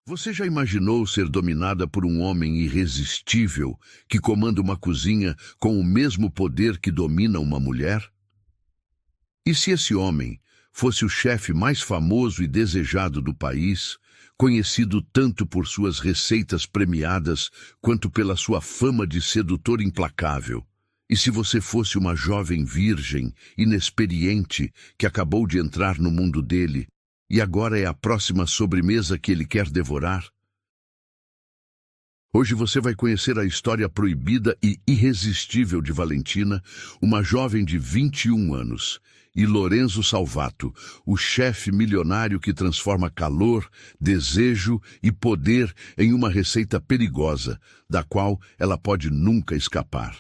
Você já imaginou ser dominada por um homem irresistível que comanda uma cozinha com o mesmo poder que domina uma mulher? E se esse homem fosse o chefe mais famoso e desejado do país, conhecido tanto por suas receitas premiadas quanto pela sua fama de sedutor implacável? E se você fosse uma jovem virgem, inexperiente, que acabou de entrar no mundo dele, e agora é a próxima sobremesa que ele quer devorar? Hoje você vai conhecer a história proibida e irresistível de Valentina, uma jovem de 21 anos, e Lorenzo Salvato, o chefe milionário que transforma calor, desejo e poder em uma receita perigosa, da qual ela pode nunca escapar.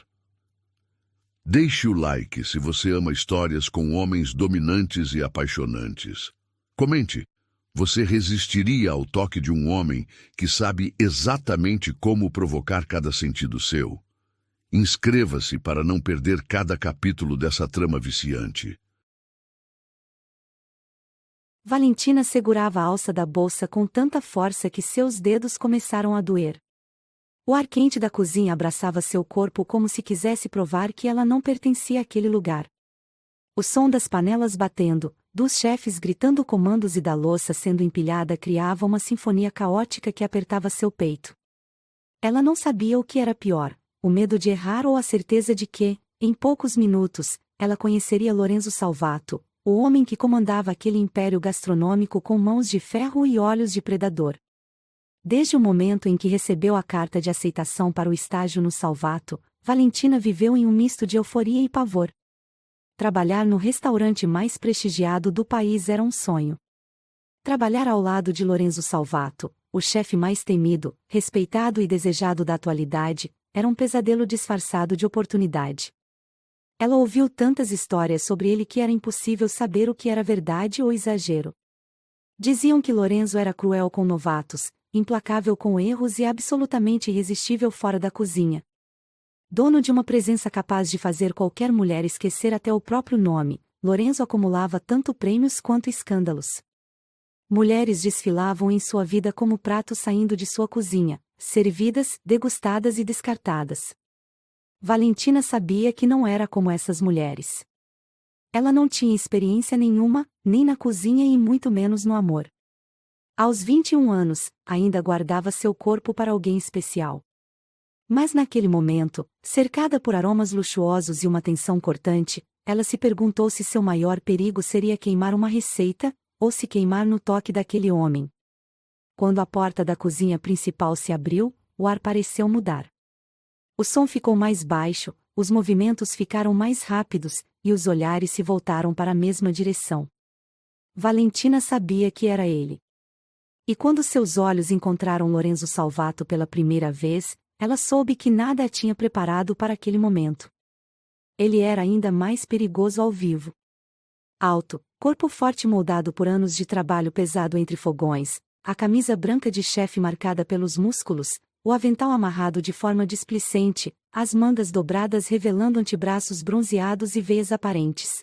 Deixe o like se você ama histórias com homens dominantes e apaixonantes. Comente, você resistiria ao toque de um homem que sabe exatamente como provocar cada sentido seu? Inscreva-se para não perder cada capítulo dessa trama viciante. Valentina segurava a alça da bolsa com tanta força que seus dedos começaram a doer. O ar quente da cozinha abraçava seu corpo como se quisesse provar que ela não pertencia àquele lugar. O som das panelas batendo, dos chefes gritando comandos e da louça sendo empilhada criava uma sinfonia caótica que apertava seu peito. Ela não sabia o que era pior, o medo de errar ou a certeza de que, em poucos minutos, ela conheceria Lorenzo Salvato, o homem que comandava aquele império gastronômico com mãos de ferro e olhos de predador. Desde o momento em que recebeu a carta de aceitação para o estágio no Salvato, Valentina viveu em um misto de euforia e pavor. Trabalhar no restaurante mais prestigiado do país era um sonho. Trabalhar ao lado de Lorenzo Salvato, o chefe mais temido, respeitado e desejado da atualidade, era um pesadelo disfarçado de oportunidade. Ela ouviu tantas histórias sobre ele que era impossível saber o que era verdade ou exagero. Diziam que Lorenzo era cruel com novatos, implacável com erros e absolutamente irresistível fora da cozinha. Dono de uma presença capaz de fazer qualquer mulher esquecer até o próprio nome, Lorenzo acumulava tanto prêmios quanto escândalos. Mulheres desfilavam em sua vida como pratos saindo de sua cozinha, servidas, degustadas e descartadas. Valentina sabia que não era como essas mulheres. Ela não tinha experiência nenhuma, nem na cozinha e muito menos no amor. Aos 21 anos, ainda guardava seu corpo para alguém especial. Mas naquele momento, cercada por aromas luxuosos e uma tensão cortante, ela se perguntou se seu maior perigo seria queimar uma receita, ou se queimar no toque daquele homem. Quando a porta da cozinha principal se abriu, o ar pareceu mudar. O som ficou mais baixo, os movimentos ficaram mais rápidos, e os olhares se voltaram para a mesma direção. Valentina sabia que era ele. E quando seus olhos encontraram Lorenzo Salvato pela primeira vez, ela soube que nada a tinha preparado para aquele momento. Ele era ainda mais perigoso ao vivo. Alto, corpo forte moldado por anos de trabalho pesado entre fogões, a camisa branca de chefe marcada pelos músculos, o avental amarrado de forma displicente, as mangas dobradas revelando antebraços bronzeados e veias aparentes.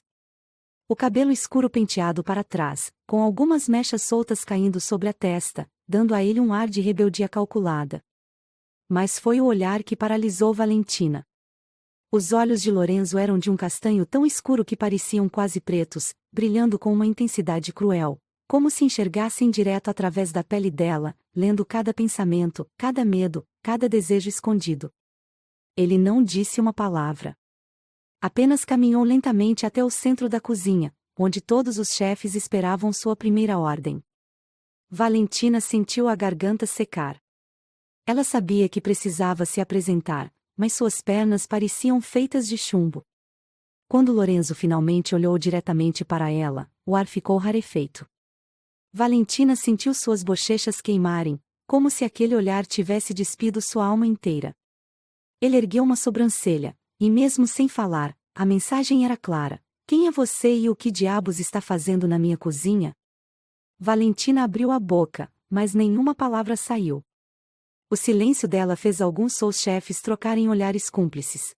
O cabelo escuro penteado para trás, com algumas mechas soltas caindo sobre a testa, dando a ele um ar de rebeldia calculada. Mas foi o olhar que paralisou Valentina. Os olhos de Lorenzo eram de um castanho tão escuro que pareciam quase pretos, brilhando com uma intensidade cruel, como se enxergassem direto através da pele dela, lendo cada pensamento, cada medo, cada desejo escondido. Ele não disse uma palavra. Apenas caminhou lentamente até o centro da cozinha, onde todos os chefes esperavam sua primeira ordem. Valentina sentiu a garganta secar. Ela sabia que precisava se apresentar, mas suas pernas pareciam feitas de chumbo. Quando Lorenzo finalmente olhou diretamente para ela, o ar ficou rarefeito. Valentina sentiu suas bochechas queimarem, como se aquele olhar tivesse despido sua alma inteira. Ele ergueu uma sobrancelha, e mesmo sem falar, a mensagem era clara: quem é você e o que diabos está fazendo na minha cozinha? Valentina abriu a boca, mas nenhuma palavra saiu. O silêncio dela fez alguns sous-chefes trocarem olhares cúmplices.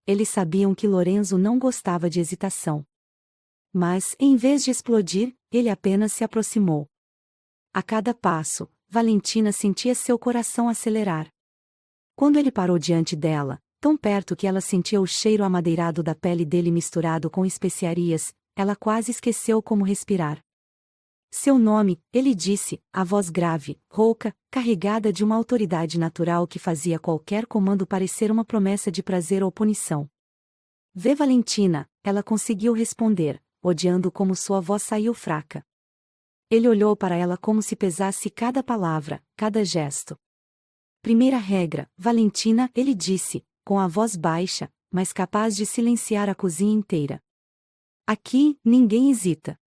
Eles sabiam que Lorenzo não gostava de hesitação. Mas, em vez de explodir, ele apenas se aproximou. A cada passo, Valentina sentia seu coração acelerar. Quando ele parou diante dela, tão perto que ela sentia o cheiro amadeirado da pele dele misturado com especiarias, ela quase esqueceu como respirar. Seu nome, ele disse, a voz grave, rouca, carregada de uma autoridade natural que fazia qualquer comando parecer uma promessa de prazer ou punição. Vê Valentina, ela conseguiu responder, odiando como sua voz saiu fraca. Ele olhou para ela como se pesasse cada palavra, cada gesto. Primeira regra, Valentina, ele disse, com a voz baixa, mas capaz de silenciar a cozinha inteira. Aqui, ninguém hesita.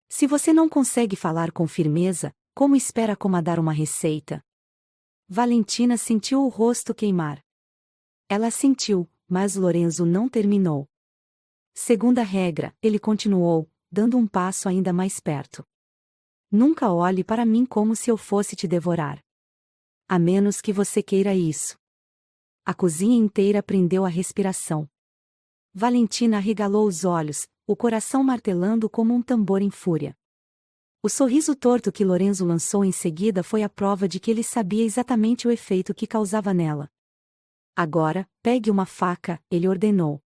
Se você não consegue falar com firmeza, como espera comandar uma receita? Valentina sentiu o rosto queimar. Ela sentiu, mas Lorenzo não terminou. Segunda regra, ele continuou, dando um passo ainda mais perto. Nunca olhe para mim como se eu fosse te devorar. A menos que você queira isso. A cozinha inteira prendeu a respiração. Valentina arregalou os olhos, o coração martelando como um tambor em fúria. O sorriso torto que Lorenzo lançou em seguida foi a prova de que ele sabia exatamente o efeito que causava nela. Agora, pegue uma faca, ele ordenou.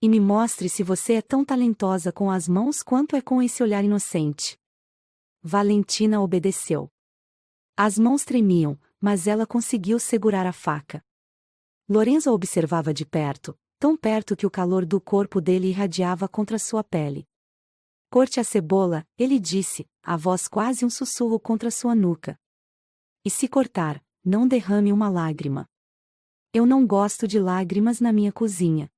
E me mostre se você é tão talentosa com as mãos quanto é com esse olhar inocente. Valentina obedeceu. As mãos tremiam, mas ela conseguiu segurar a faca. Lorenzo a observava de perto, tão perto que o calor do corpo dele irradiava contra sua pele. Corte a cebola, ele disse, a voz quase um sussurro contra sua nuca. E se cortar, não derrame uma lágrima. Eu não gosto de lágrimas na minha cozinha.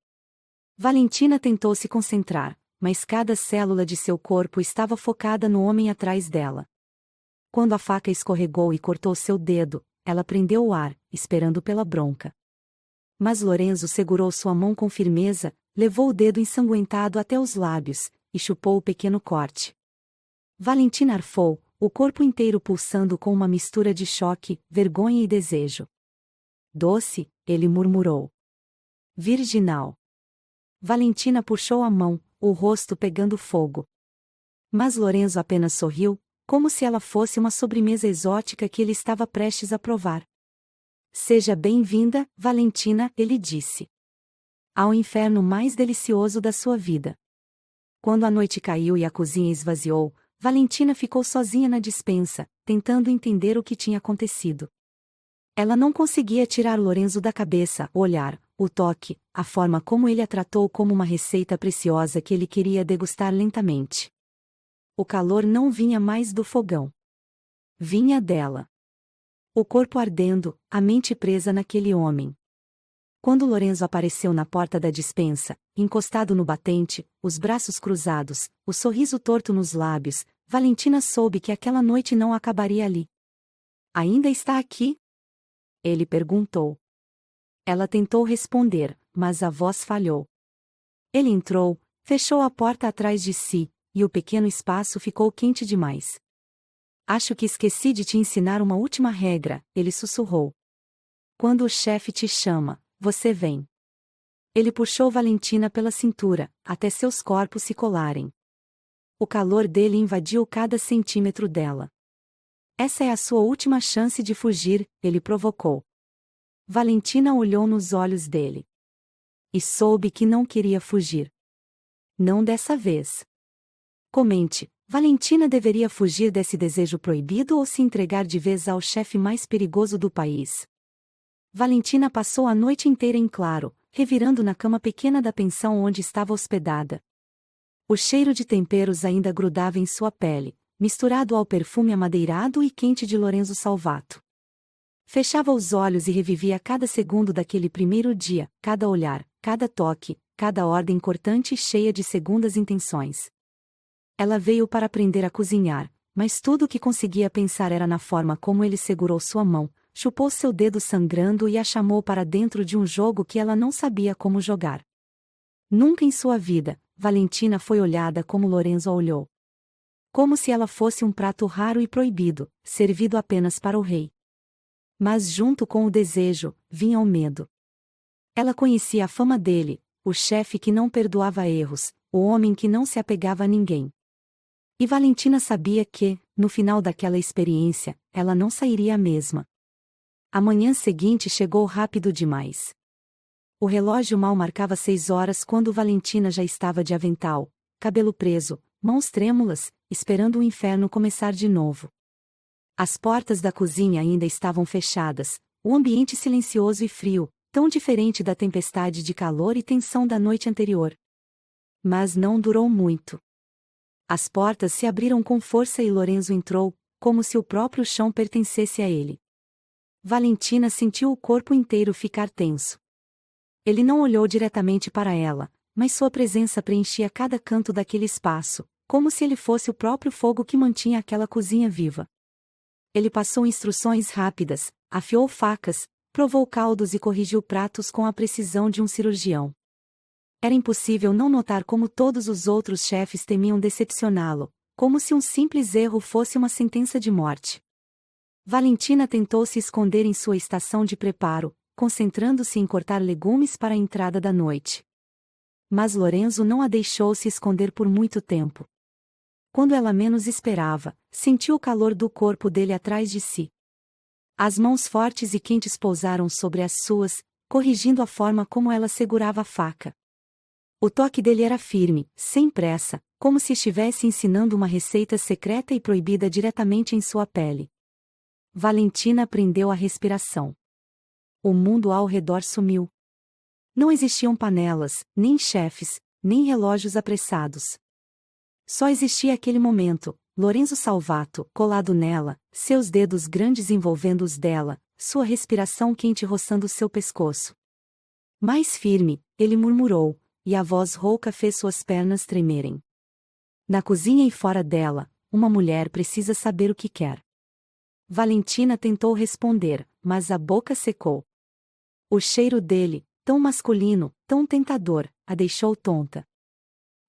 Valentina tentou se concentrar, mas cada célula de seu corpo estava focada no homem atrás dela. Quando a faca escorregou e cortou seu dedo, ela prendeu o ar, esperando pela bronca. Mas Lorenzo segurou sua mão com firmeza, levou o dedo ensanguentado até os lábios, e chupou o pequeno corte. Valentina arfou, o corpo inteiro pulsando com uma mistura de choque, vergonha e desejo. Doce, ele murmurou. Virginal. Valentina puxou a mão, o rosto pegando fogo. Mas Lorenzo apenas sorriu, como se ela fosse uma sobremesa exótica que ele estava prestes a provar. Seja bem-vinda, Valentina, ele disse. Ao inferno mais delicioso da sua vida. Quando a noite caiu e a cozinha esvaziou, Valentina ficou sozinha na despensa, tentando entender o que tinha acontecido. Ela não conseguia tirar Lorenzo da cabeça, o olhar, o toque, a forma como ele a tratou como uma receita preciosa que ele queria degustar lentamente. O calor não vinha mais do fogão. Vinha dela. O corpo ardendo, a mente presa naquele homem. Quando Lorenzo apareceu na porta da despensa, encostado no batente, os braços cruzados, o sorriso torto nos lábios, Valentina soube que aquela noite não acabaria ali. Ainda está aqui? Ele perguntou. Ela tentou responder, mas a voz falhou. Ele entrou, fechou a porta atrás de si, e o pequeno espaço ficou quente demais. Acho que esqueci de te ensinar uma última regra, ele sussurrou. Quando o chefe te chama, você vem. Ele puxou Valentina pela cintura, até seus corpos se colarem. O calor dele invadiu cada centímetro dela. Essa é a sua última chance de fugir, ele provocou. Valentina olhou nos olhos dele. E soube que não queria fugir. Não dessa vez. Comente, Valentina deveria fugir desse desejo proibido ou se entregar de vez ao chefe mais perigoso do país? Valentina passou a noite inteira em claro, revirando na cama pequena da pensão onde estava hospedada. O cheiro de temperos ainda grudava em sua pele, misturado ao perfume amadeirado e quente de Lorenzo Salvato. Fechava os olhos e revivia cada segundo daquele primeiro dia, cada olhar, cada toque, cada ordem cortante e cheia de segundas intenções. Ela veio para aprender a cozinhar, mas tudo o que conseguia pensar era na forma como ele segurou sua mão, chupou seu dedo sangrando e a chamou para dentro de um jogo que ela não sabia como jogar. Nunca em sua vida, Valentina foi olhada como Lorenzo a olhou. Como se ela fosse um prato raro e proibido, servido apenas para o rei. Mas junto com o desejo, vinha o medo. Ela conhecia a fama dele, o chefe que não perdoava erros, o homem que não se apegava a ninguém. E Valentina sabia que, no final daquela experiência, ela não sairia a mesma. A manhã seguinte chegou rápido demais. O relógio mal marcava 6 horas quando Valentina já estava de avental, cabelo preso, mãos trêmulas, esperando o inferno começar de novo. As portas da cozinha ainda estavam fechadas, o ambiente silencioso e frio, tão diferente da tempestade de calor e tensão da noite anterior. Mas não durou muito. As portas se abriram com força e Lorenzo entrou, como se o próprio chão pertencesse a ele. Valentina sentiu o corpo inteiro ficar tenso. Ele não olhou diretamente para ela, mas sua presença preenchia cada canto daquele espaço, como se ele fosse o próprio fogo que mantinha aquela cozinha viva. Ele passou instruções rápidas, afiou facas, provou caldos e corrigiu pratos com a precisão de um cirurgião. Era impossível não notar como todos os outros chefes temiam decepcioná-lo, como se um simples erro fosse uma sentença de morte. Valentina tentou se esconder em sua estação de preparo, concentrando-se em cortar legumes para a entrada da noite. Mas Lorenzo não a deixou se esconder por muito tempo. Quando ela menos esperava, sentiu o calor do corpo dele atrás de si. As mãos fortes e quentes pousaram sobre as suas, corrigindo a forma como ela segurava a faca. O toque dele era firme, sem pressa, como se estivesse ensinando uma receita secreta e proibida diretamente em sua pele. Valentina prendeu a respiração. O mundo ao redor sumiu. Não existiam panelas, nem chefes, nem relógios apressados. Só existia aquele momento, Lorenzo Salvato, colado nela, seus dedos grandes envolvendo os dela, sua respiração quente roçando seu pescoço. Mais firme, ele murmurou, e a voz rouca fez suas pernas tremerem. Na cozinha e fora dela, uma mulher precisa saber o que quer. Valentina tentou responder, mas a boca secou. O cheiro dele, tão masculino, tão tentador, a deixou tonta.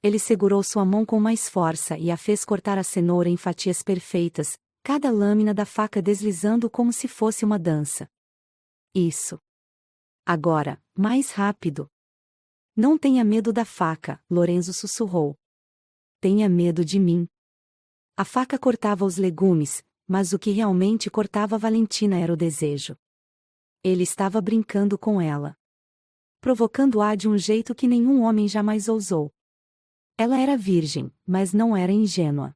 Ele segurou sua mão com mais força e a fez cortar a cenoura em fatias perfeitas, cada lâmina da faca deslizando como se fosse uma dança. Isso. Agora, mais rápido. Não tenha medo da faca, Lorenzo sussurrou. Tenha medo de mim. A faca cortava os legumes, mas o que realmente cortava Valentina era o desejo. Ele estava brincando com ela. Provocando-a de um jeito que nenhum homem jamais ousou. Ela era virgem, mas não era ingênua.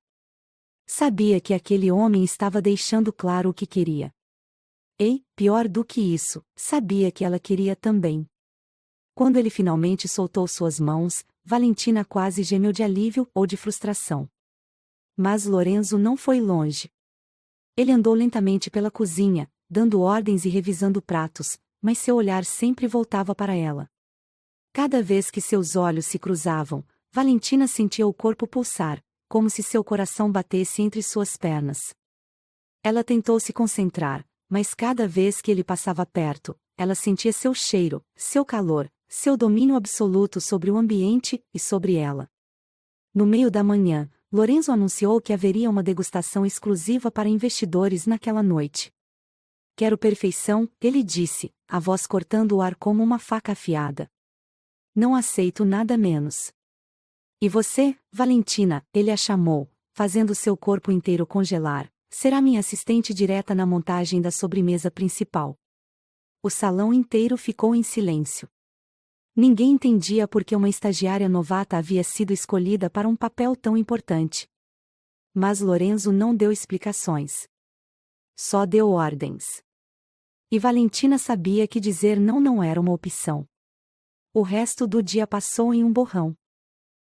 Sabia que aquele homem estava deixando claro o que queria. E, pior do que isso, sabia que ela queria também. Quando ele finalmente soltou suas mãos, Valentina quase gemeu de alívio ou de frustração. Mas Lorenzo não foi longe. Ele andou lentamente pela cozinha, dando ordens e revisando pratos, mas seu olhar sempre voltava para ela. Cada vez que seus olhos se cruzavam, Valentina sentia o corpo pulsar, como se seu coração batesse entre suas pernas. Ela tentou se concentrar, mas cada vez que ele passava perto, ela sentia seu cheiro, seu calor, seu domínio absoluto sobre o ambiente e sobre ela. No meio da manhã, Lorenzo anunciou que haveria uma degustação exclusiva para investidores naquela noite. Quero perfeição, ele disse, a voz cortando o ar como uma faca afiada. Não aceito nada menos. E você, Valentina, ele a chamou, fazendo seu corpo inteiro congelar, será minha assistente direta na montagem da sobremesa principal. O salão inteiro ficou em silêncio. Ninguém entendia por que uma estagiária novata havia sido escolhida para um papel tão importante. Mas Lorenzo não deu explicações. Só deu ordens. E Valentina sabia que dizer não era uma opção. O resto do dia passou em um borrão.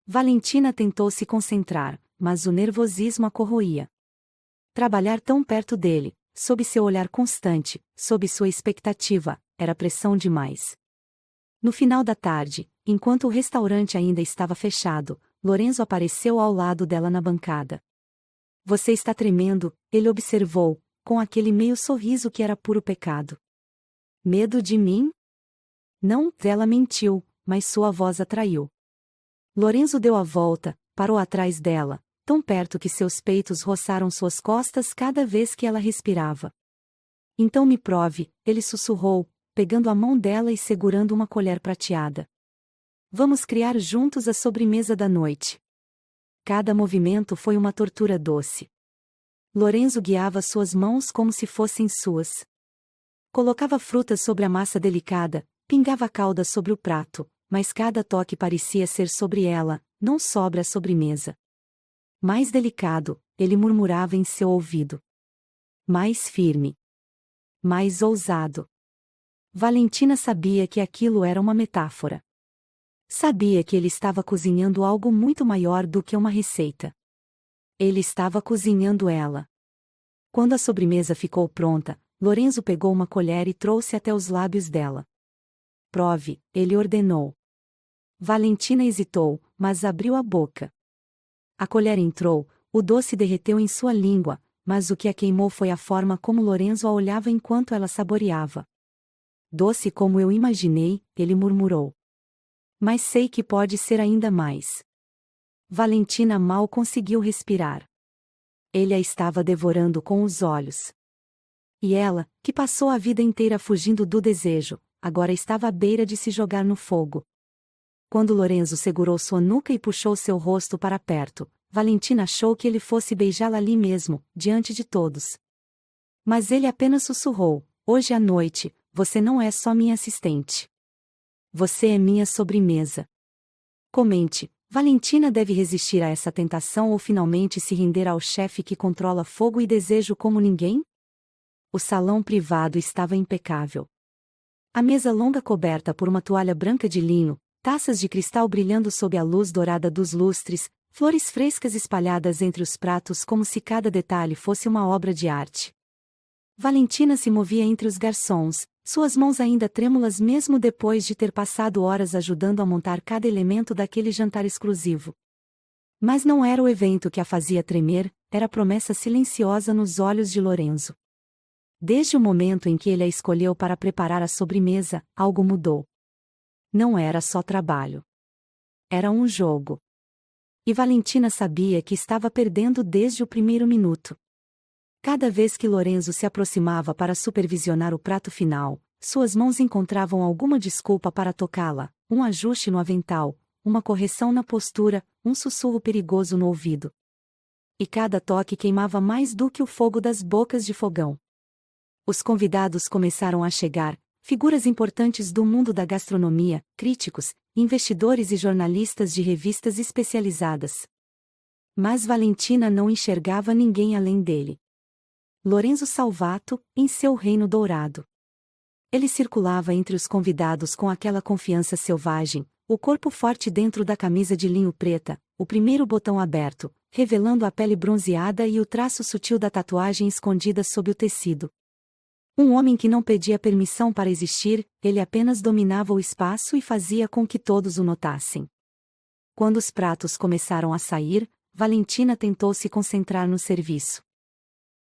Valentina tentou se concentrar, mas o nervosismo a corroía. Trabalhar tão perto dele, sob seu olhar constante, sob sua expectativa, era pressão demais. No final da tarde, enquanto o restaurante ainda estava fechado, Lorenzo apareceu ao lado dela na bancada. Você está tremendo, ele observou, com aquele meio sorriso que era puro pecado. Medo de mim? Não, ela mentiu, mas sua voz atraiu. Lorenzo deu a volta, parou atrás dela, tão perto que seus peitos roçaram suas costas cada vez que ela respirava. Então me prove, ele sussurrou, pegando a mão dela e segurando uma colher prateada. Vamos criar juntos a sobremesa da noite. Cada movimento foi uma tortura doce. Lorenzo guiava suas mãos como se fossem suas. Colocava frutas sobre a massa delicada, pingava calda sobre o prato, mas cada toque parecia ser sobre ela, não sobre a sobremesa. Mais delicado, ele murmurava em seu ouvido. Mais firme. Mais ousado. Valentina sabia que aquilo era uma metáfora. Sabia que ele estava cozinhando algo muito maior do que uma receita. Ele estava cozinhando ela. Quando a sobremesa ficou pronta, Lorenzo pegou uma colher e trouxe até os lábios dela. Prove, ele ordenou. Valentina hesitou, mas abriu a boca. A colher entrou, o doce derreteu em sua língua, mas o que a queimou foi a forma como Lorenzo a olhava enquanto ela saboreava. Doce como eu imaginei, ele murmurou. Mas sei que pode ser ainda mais. Valentina mal conseguiu respirar. Ele a estava devorando com os olhos. E ela, que passou a vida inteira fugindo do desejo, agora estava à beira de se jogar no fogo. Quando Lorenzo segurou sua nuca e puxou seu rosto para perto, Valentina achou que ele fosse beijá-la ali mesmo, diante de todos. Mas ele apenas sussurrou: hoje à noite, você não é só minha assistente. Você é minha sobremesa. Comente, Valentina deve resistir a essa tentação ou finalmente se render ao chefe que controla fogo e desejo como ninguém? O salão privado estava impecável. A mesa longa coberta por uma toalha branca de linho, taças de cristal brilhando sob a luz dourada dos lustres, flores frescas espalhadas entre os pratos como se cada detalhe fosse uma obra de arte. Valentina se movia entre os garçons, suas mãos ainda trêmulas mesmo depois de ter passado horas ajudando a montar cada elemento daquele jantar exclusivo. Mas não era o evento que a fazia tremer, era a promessa silenciosa nos olhos de Lorenzo. Desde o momento em que ele a escolheu para preparar a sobremesa, algo mudou. Não era só trabalho. Era um jogo. E Valentina sabia que estava perdendo desde o primeiro minuto. Cada vez que Lorenzo se aproximava para supervisionar o prato final, suas mãos encontravam alguma desculpa para tocá-la, um ajuste no avental, uma correção na postura, um sussurro perigoso no ouvido. E cada toque queimava mais do que o fogo das bocas de fogão. Os convidados começaram a chegar, figuras importantes do mundo da gastronomia, críticos, investidores e jornalistas de revistas especializadas. Mas Valentina não enxergava ninguém além dele. Lorenzo Salvato, em seu reino dourado. Ele circulava entre os convidados com aquela confiança selvagem, o corpo forte dentro da camisa de linho preta, o primeiro botão aberto, revelando a pele bronzeada e o traço sutil da tatuagem escondida sob o tecido. Um homem que não pedia permissão para existir, ele apenas dominava o espaço e fazia com que todos o notassem. Quando os pratos começaram a sair, Valentina tentou se concentrar no serviço.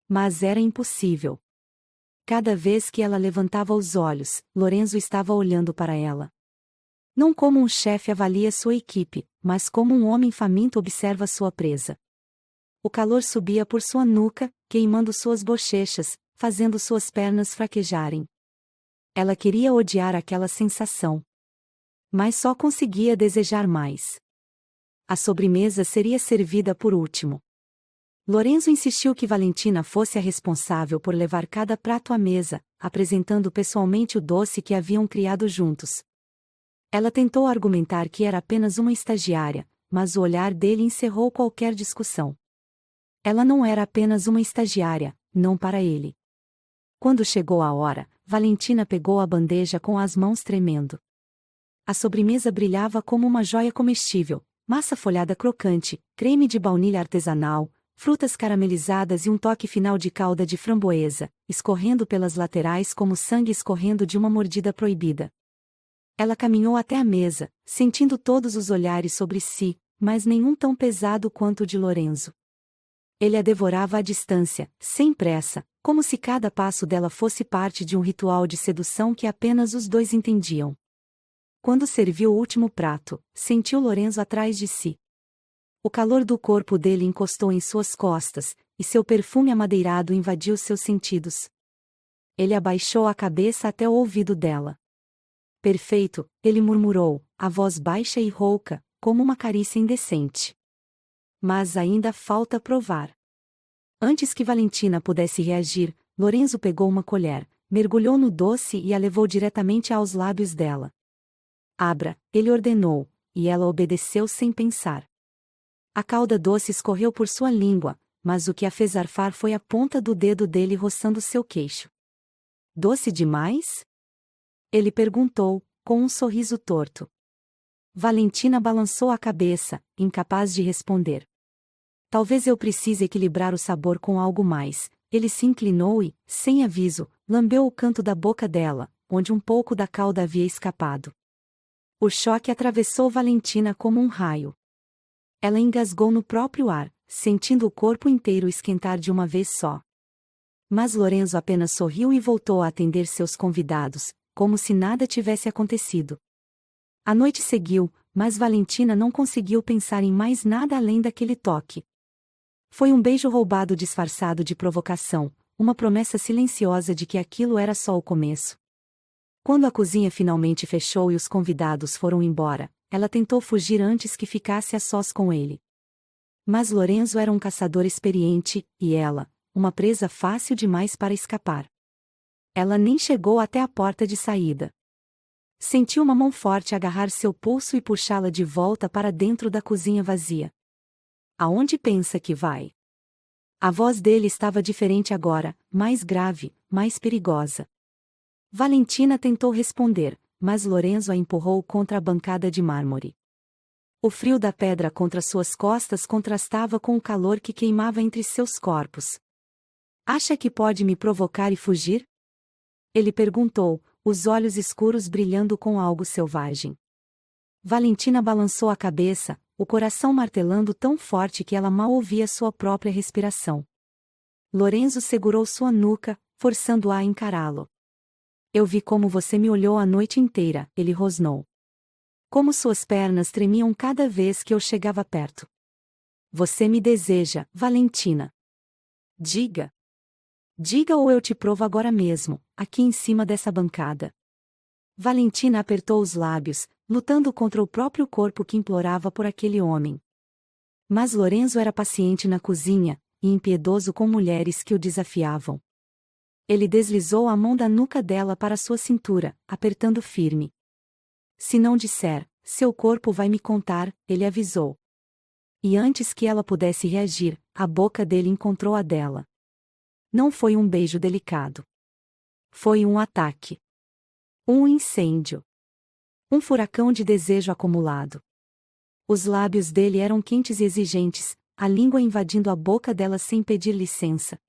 Mas era impossível. Cada vez que ela levantava os olhos, Lorenzo estava olhando para ela. Não como um chefe avalia sua equipe, mas como um homem faminto observa sua presa. O calor subia por sua nuca, queimando suas bochechas, fazendo suas pernas fraquejarem. Ela queria odiar aquela sensação. Mas só conseguia desejar mais. A sobremesa seria servida por último. Lorenzo insistiu que Valentina fosse a responsável por levar cada prato à mesa, apresentando pessoalmente o doce que haviam criado juntos. Ela tentou argumentar que era apenas uma estagiária, mas o olhar dele encerrou qualquer discussão. Ela não era apenas uma estagiária, não para ele. Quando chegou a hora, Valentina pegou a bandeja com as mãos tremendo. A sobremesa brilhava como uma joia comestível, massa folhada crocante, creme de baunilha artesanal, frutas caramelizadas e um toque final de calda de framboesa, escorrendo pelas laterais como sangue escorrendo de uma mordida proibida. Ela caminhou até a mesa, sentindo todos os olhares sobre si, mas nenhum tão pesado quanto o de Lorenzo. Ele a devorava à distância, sem pressa, como se cada passo dela fosse parte de um ritual de sedução que apenas os dois entendiam. Quando serviu o último prato, sentiu Lorenzo atrás de si. O calor do corpo dele encostou em suas costas, e seu perfume amadeirado invadiu seus sentidos. Ele abaixou a cabeça até o ouvido dela. Perfeito, ele murmurou, a voz baixa e rouca, como uma carícia indecente. Mas ainda falta provar. Antes que Valentina pudesse reagir, Lorenzo pegou uma colher, mergulhou no doce e a levou diretamente aos lábios dela. Abra, ele ordenou, e ela obedeceu sem pensar. A calda doce escorreu por sua língua, mas o que a fez arfar foi a ponta do dedo dele roçando seu queixo. Doce demais? Ele perguntou, com um sorriso torto. Valentina balançou a cabeça, incapaz de responder. Talvez eu precise equilibrar o sabor com algo mais. Ele se inclinou e, sem aviso, lambeu o canto da boca dela, onde um pouco da calda havia escapado. O choque atravessou Valentina como um raio. Ela engasgou no próprio ar, sentindo o corpo inteiro esquentar de uma vez só. Mas Lorenzo apenas sorriu e voltou a atender seus convidados, como se nada tivesse acontecido. A noite seguiu, mas Valentina não conseguiu pensar em mais nada além daquele toque. Foi um beijo roubado disfarçado de provocação, uma promessa silenciosa de que aquilo era só o começo. Quando a cozinha finalmente fechou e os convidados foram embora, ela tentou fugir antes que ficasse a sós com ele. Mas Lorenzo era um caçador experiente, e ela, uma presa fácil demais para escapar. Ela nem chegou até a porta de saída. Sentiu uma mão forte agarrar seu pulso e puxá-la de volta para dentro da cozinha vazia. Aonde pensa que vai? A voz dele estava diferente agora, mais grave, mais perigosa. Valentina tentou responder, mas Lorenzo a empurrou contra a bancada de mármore. O frio da pedra contra suas costas contrastava com o calor que queimava entre seus corpos. Acha que pode me provocar e fugir? Ele perguntou, os olhos escuros brilhando com algo selvagem. Valentina balançou a cabeça, o coração martelando tão forte que ela mal ouvia sua própria respiração. Lorenzo segurou sua nuca, forçando-a a encará-lo. Eu vi como você me olhou a noite inteira, ele rosnou. Como suas pernas tremiam cada vez que eu chegava perto. Você me deseja, Valentina. Diga. Diga ou eu te provo agora mesmo, aqui em cima dessa bancada. Valentina apertou os lábios, lutando contra o próprio corpo que implorava por aquele homem. Mas Lorenzo era paciente na cozinha, e impiedoso com mulheres que o desafiavam. Ele deslizou a mão da nuca dela para sua cintura, apertando firme. Se não disser, seu corpo vai me contar, ele avisou. E antes que ela pudesse reagir, a boca dele encontrou a dela. Não foi um beijo delicado. Foi um ataque. Um incêndio. Um furacão de desejo acumulado. Os lábios dele eram quentes e exigentes, a língua invadindo a boca dela sem pedir licença.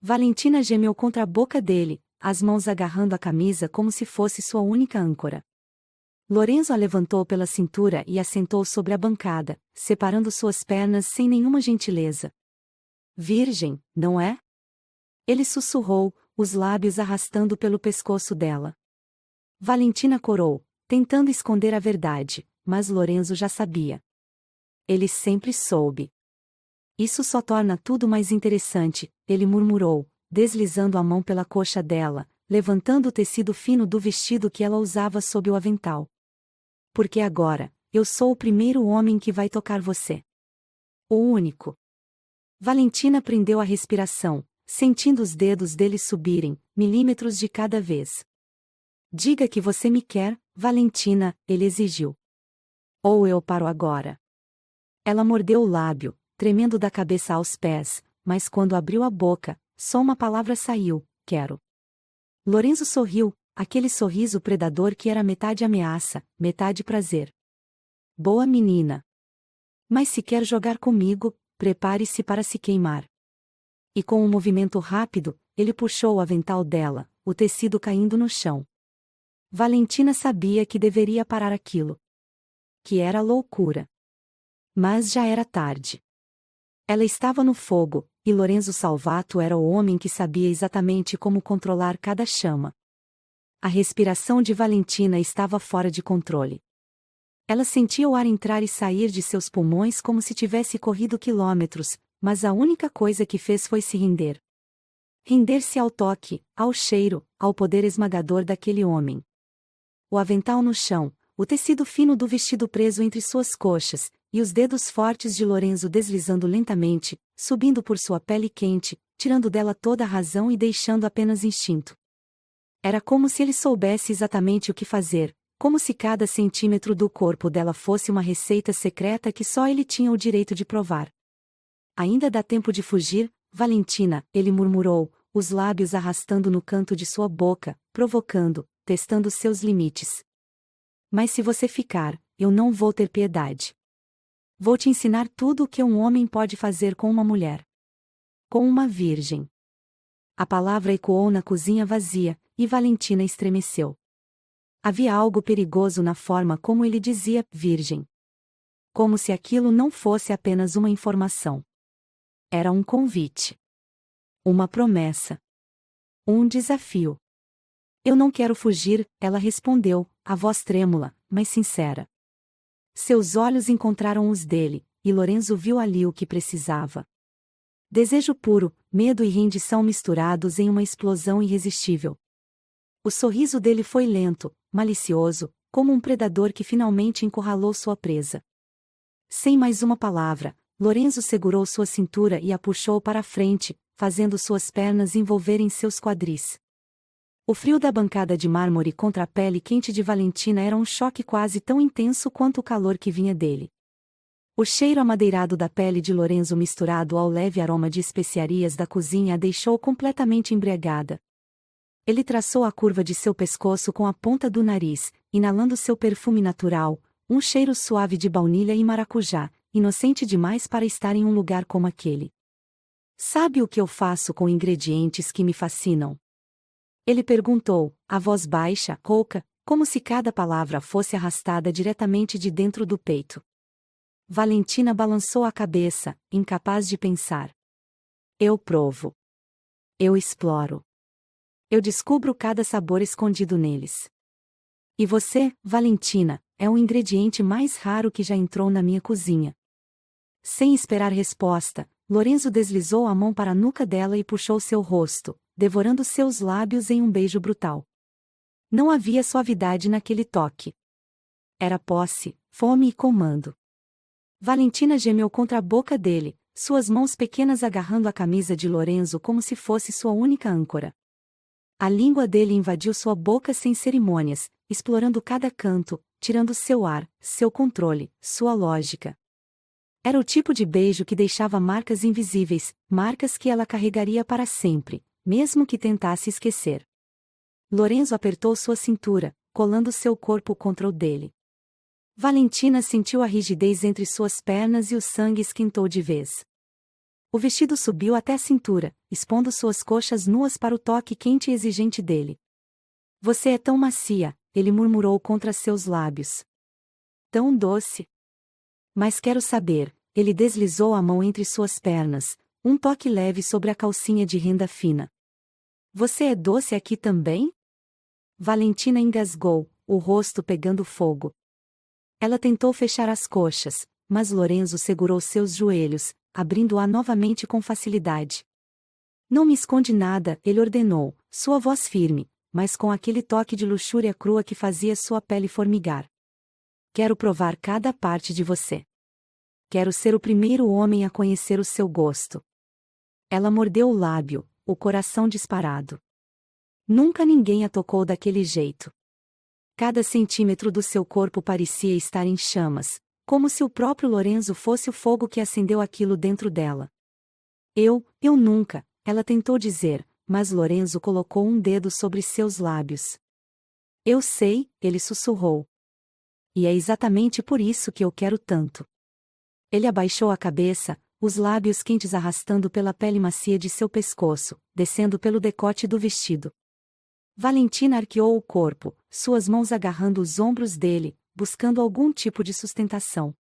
Valentina gemeu contra a boca dele, as mãos agarrando a camisa como se fosse sua única âncora. Lorenzo a levantou pela cintura e a sentou sobre a bancada, separando suas pernas sem nenhuma gentileza. Virgem, não é? Ele sussurrou, os lábios arrastando pelo pescoço dela. Valentina corou, tentando esconder a verdade, mas Lorenzo já sabia. Ele sempre soube. Isso só torna tudo mais interessante, ele murmurou, deslizando a mão pela coxa dela, levantando o tecido fino do vestido que ela usava sob o avental. Porque agora, eu sou o primeiro homem que vai tocar você. O único. Valentina prendeu a respiração, sentindo os dedos dele subirem, milímetros de cada vez. Diga que você me quer, Valentina, ele exigiu. Ou eu paro agora. Ela mordeu o lábio, tremendo da cabeça aos pés, mas quando abriu a boca, só uma palavra saiu, quero. Lorenzo sorriu, aquele sorriso predador que era metade ameaça, metade prazer. Boa menina. Mas se quer jogar comigo, prepare-se para se queimar. E com um movimento rápido, ele puxou o avental dela, o tecido caindo no chão. Valentina sabia que deveria parar aquilo. Que era loucura. Mas já era tarde. Ela estava no fogo, e Lorenzo Salvato era o homem que sabia exatamente como controlar cada chama. A respiração de Valentina estava fora de controle. Ela sentia o ar entrar e sair de seus pulmões como se tivesse corrido quilômetros, mas a única coisa que fez foi se render. Render-se ao toque, ao cheiro, ao poder esmagador daquele homem. O avental no chão, o tecido fino do vestido preso entre suas coxas, e os dedos fortes de Lorenzo deslizando lentamente, subindo por sua pele quente, tirando dela toda a razão e deixando apenas instinto. Era como se ele soubesse exatamente o que fazer, como se cada centímetro do corpo dela fosse uma receita secreta que só ele tinha o direito de provar. Ainda dá tempo de fugir, Valentina, ele murmurou, os lábios arrastando no canto de sua boca, provocando, testando seus limites. Mas se você ficar, eu não vou ter piedade. Vou te ensinar tudo o que um homem pode fazer com uma mulher. Com uma virgem. A palavra ecoou na cozinha vazia, e Valentina estremeceu. Havia algo perigoso na forma como ele dizia virgem. Como se aquilo não fosse apenas uma informação. Era um convite. Uma promessa. Um desafio. Eu não quero fugir, ela respondeu, a voz trêmula, mas sincera. Seus olhos encontraram os dele, e Lorenzo viu ali o que precisava. Desejo puro, medo e rendição misturados em uma explosão irresistível. O sorriso dele foi lento, malicioso, como um predador que finalmente encurralou sua presa. Sem mais uma palavra, Lorenzo segurou sua cintura e a puxou para a frente, fazendo suas pernas envolverem seus quadris. O frio da bancada de mármore contra a pele quente de Valentina era um choque quase tão intenso quanto o calor que vinha dele. O cheiro amadeirado da pele de Lorenzo misturado ao leve aroma de especiarias da cozinha a deixou completamente embriagada. Ele traçou a curva de seu pescoço com a ponta do nariz, inalando seu perfume natural, um cheiro suave de baunilha e maracujá, inocente demais para estar em um lugar como aquele. Sabe o que eu faço com ingredientes que me fascinam? Ele perguntou, a voz baixa, rouca, como se cada palavra fosse arrastada diretamente de dentro do peito. Valentina balançou a cabeça, incapaz de pensar. Eu provo. Eu exploro. Eu descubro cada sabor escondido neles. E você, Valentina, é o ingrediente mais raro que já entrou na minha cozinha. Sem esperar resposta, Lorenzo deslizou a mão para a nuca dela e puxou seu rosto, devorando seus lábios em um beijo brutal. Não havia suavidade naquele toque. Era posse, fome e comando. Valentina gemeu contra a boca dele, suas mãos pequenas agarrando a camisa de Lorenzo como se fosse sua única âncora. A língua dele invadiu sua boca sem cerimônias, explorando cada canto, tirando seu ar, seu controle, sua lógica. Era o tipo de beijo que deixava marcas invisíveis, marcas que ela carregaria para sempre, mesmo que tentasse esquecer. Lorenzo apertou sua cintura, colando seu corpo contra o dele. Valentina sentiu a rigidez entre suas pernas e o sangue esquentou de vez. O vestido subiu até a cintura, expondo suas coxas nuas para o toque quente e exigente dele. Você é tão macia, ele murmurou contra seus lábios. Tão doce. Mas quero saber, ele deslizou a mão entre suas pernas, um toque leve sobre a calcinha de renda fina. Você é doce aqui também? Valentina engasgou, o rosto pegando fogo. Ela tentou fechar as coxas, mas Lorenzo segurou seus joelhos, abrindo-a novamente com facilidade. Não me esconde nada, ele ordenou, sua voz firme, mas com aquele toque de luxúria crua que fazia sua pele formigar. Quero provar cada parte de você. Quero ser o primeiro homem a conhecer o seu gosto. Ela mordeu o lábio, o coração disparado. Nunca ninguém a tocou daquele jeito. Cada centímetro do seu corpo parecia estar em chamas, como se o próprio Lorenzo fosse o fogo que acendeu aquilo dentro dela. Eu nunca, ela tentou dizer, mas Lorenzo colocou um dedo sobre seus lábios. Eu sei, ele sussurrou. E é exatamente por isso que eu quero tanto. Ele abaixou a cabeça, os lábios quentes arrastando pela pele macia de seu pescoço, descendo pelo decote do vestido. Valentina arqueou o corpo, suas mãos agarrando os ombros dele, buscando algum tipo de sustentação.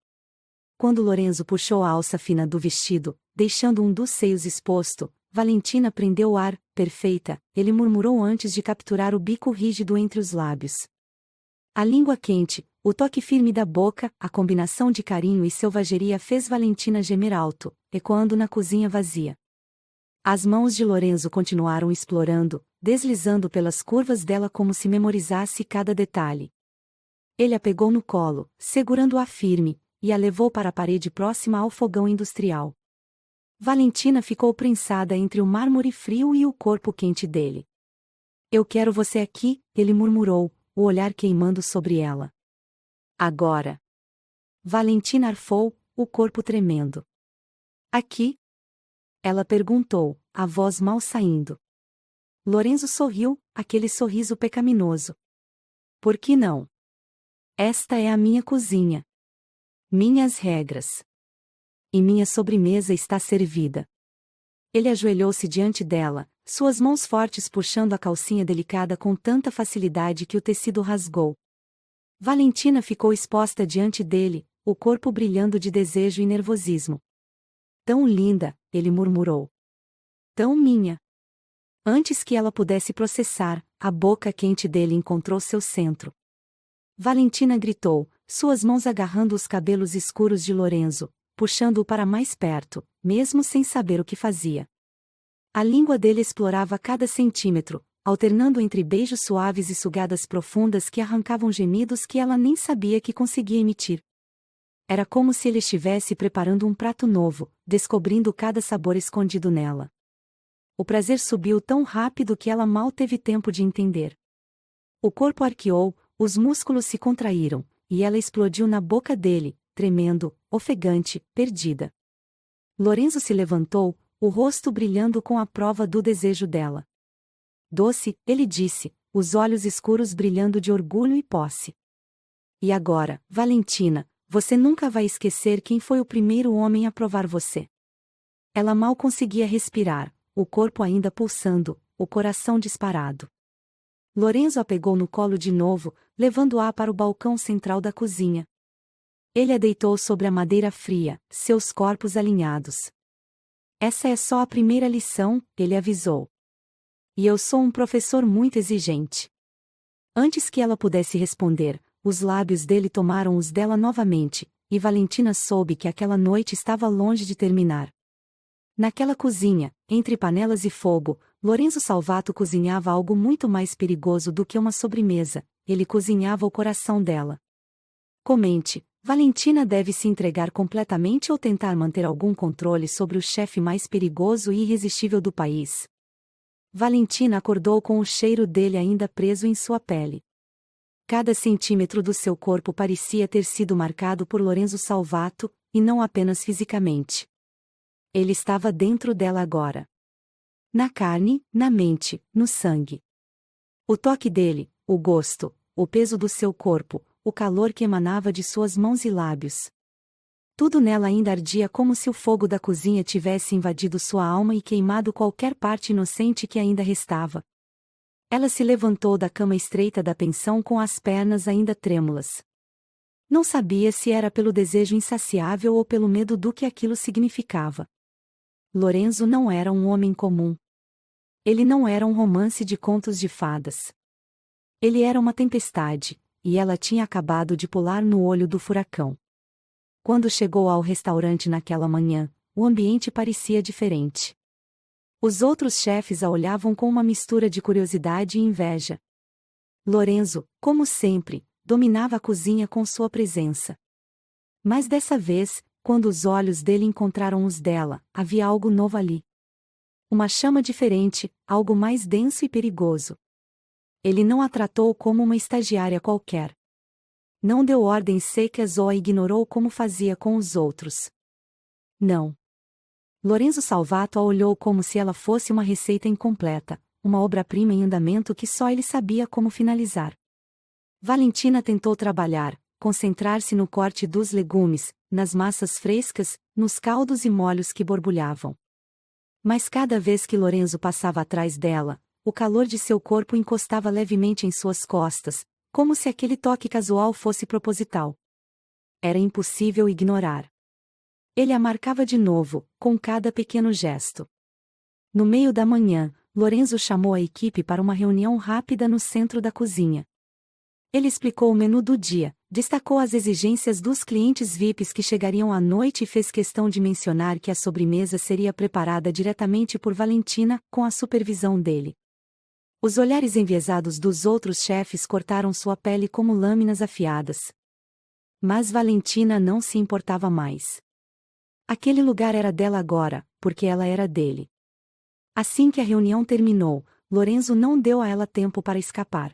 Quando Lorenzo puxou a alça fina do vestido, deixando um dos seios exposto, Valentina prendeu o ar, perfeita, ele murmurou antes de capturar o bico rígido entre os lábios. A língua quente, o toque firme da boca, a combinação de carinho e selvageria fez Valentina gemer alto, ecoando na cozinha vazia. As mãos de Lorenzo continuaram explorando, deslizando pelas curvas dela como se memorizasse cada detalhe. Ele a pegou no colo, segurando-a firme, e a levou para a parede próxima ao fogão industrial. Valentina ficou prensada entre o mármore frio e o corpo quente dele. Eu quero você aqui, ele murmurou, o olhar queimando sobre ela. Agora. Valentina arfou, o corpo tremendo. Aqui? Ela perguntou, a voz mal saindo. Lorenzo sorriu, aquele sorriso pecaminoso. Por que não? Esta é a minha cozinha. Minhas regras. E minha sobremesa está servida. Ele ajoelhou-se diante dela, suas mãos fortes puxando a calcinha delicada com tanta facilidade que o tecido rasgou. Valentina ficou exposta diante dele, o corpo brilhando de desejo e nervosismo. Tão linda, ele murmurou. Tão minha. Antes que ela pudesse processar, a boca quente dele encontrou seu centro. Valentina gritou, suas mãos agarrando os cabelos escuros de Lorenzo, puxando-o para mais perto, mesmo sem saber o que fazia. A língua dele explorava cada centímetro, alternando entre beijos suaves e sugadas profundas que arrancavam gemidos que ela nem sabia que conseguia emitir. Era como se ele estivesse preparando um prato novo, descobrindo cada sabor escondido nela. O prazer subiu tão rápido que ela mal teve tempo de entender. O corpo arqueou, os músculos se contraíram, e ela explodiu na boca dele, tremendo, ofegante, perdida. Lorenzo se levantou, o rosto brilhando com a prova do desejo dela. Doce, ele disse, os olhos escuros brilhando de orgulho e posse. E agora, Valentina, você nunca vai esquecer quem foi o primeiro homem a provar você. Ela mal conseguia respirar, o corpo ainda pulsando, o coração disparado. Lorenzo a pegou no colo de novo, levando-a para o balcão central da cozinha. Ele a deitou sobre a madeira fria, seus corpos alinhados. Essa é só a primeira lição, ele avisou. E eu sou um professor muito exigente. Antes que ela pudesse responder, os lábios dele tomaram os dela novamente, e Valentina soube que aquela noite estava longe de terminar. Naquela cozinha, entre panelas e fogo, Lorenzo Salvato cozinhava algo muito mais perigoso do que uma sobremesa, ele cozinhava o coração dela. Comente, Valentina deve se entregar completamente ou tentar manter algum controle sobre o chefe mais perigoso e irresistível do país. Valentina acordou com o cheiro dele ainda preso em sua pele. Cada centímetro do seu corpo parecia ter sido marcado por Lorenzo Salvato, e não apenas fisicamente. Ele estava dentro dela agora. Na carne, na mente, no sangue. O toque dele, o gosto, o peso do seu corpo, o calor que emanava de suas mãos e lábios. Tudo nela ainda ardia como se o fogo da cozinha tivesse invadido sua alma e queimado qualquer parte inocente que ainda restava. Ela se levantou da cama estreita da pensão com as pernas ainda trêmulas. Não sabia se era pelo desejo insaciável ou pelo medo do que aquilo significava. Lorenzo não era um homem comum. Ele não era um romance de contos de fadas. Ele era uma tempestade, e ela tinha acabado de pular no olho do furacão. Quando chegou ao restaurante naquela manhã, o ambiente parecia diferente. Os outros chefes a olhavam com uma mistura de curiosidade e inveja. Lorenzo, como sempre, dominava a cozinha com sua presença. Mas dessa vez, quando os olhos dele encontraram os dela, havia algo novo ali. Uma chama diferente, algo mais denso e perigoso. Ele não a tratou como uma estagiária qualquer. Não deu ordens secas ou a ignorou como fazia com os outros. Não. Lorenzo Salvato a olhou como se ela fosse uma receita incompleta, uma obra-prima em andamento que só ele sabia como finalizar. Valentina tentou trabalhar, concentrar-se no corte dos legumes, nas massas frescas, nos caldos e molhos que borbulhavam. Mas cada vez que Lorenzo passava atrás dela, o calor de seu corpo encostava levemente em suas costas, como se aquele toque casual fosse proposital. Era impossível ignorar. Ele a marcava de novo, com cada pequeno gesto. No meio da manhã, Lorenzo chamou a equipe para uma reunião rápida no centro da cozinha. Ele explicou o menu do dia, destacou as exigências dos clientes VIPs que chegariam à noite e fez questão de mencionar que a sobremesa seria preparada diretamente por Valentina, com a supervisão dele. Os olhares enviesados dos outros chefes cortaram sua pele como lâminas afiadas. Mas Valentina não se importava mais. Aquele lugar era dela agora, porque ela era dele. Assim que a reunião terminou, Lorenzo não deu a ela tempo para escapar.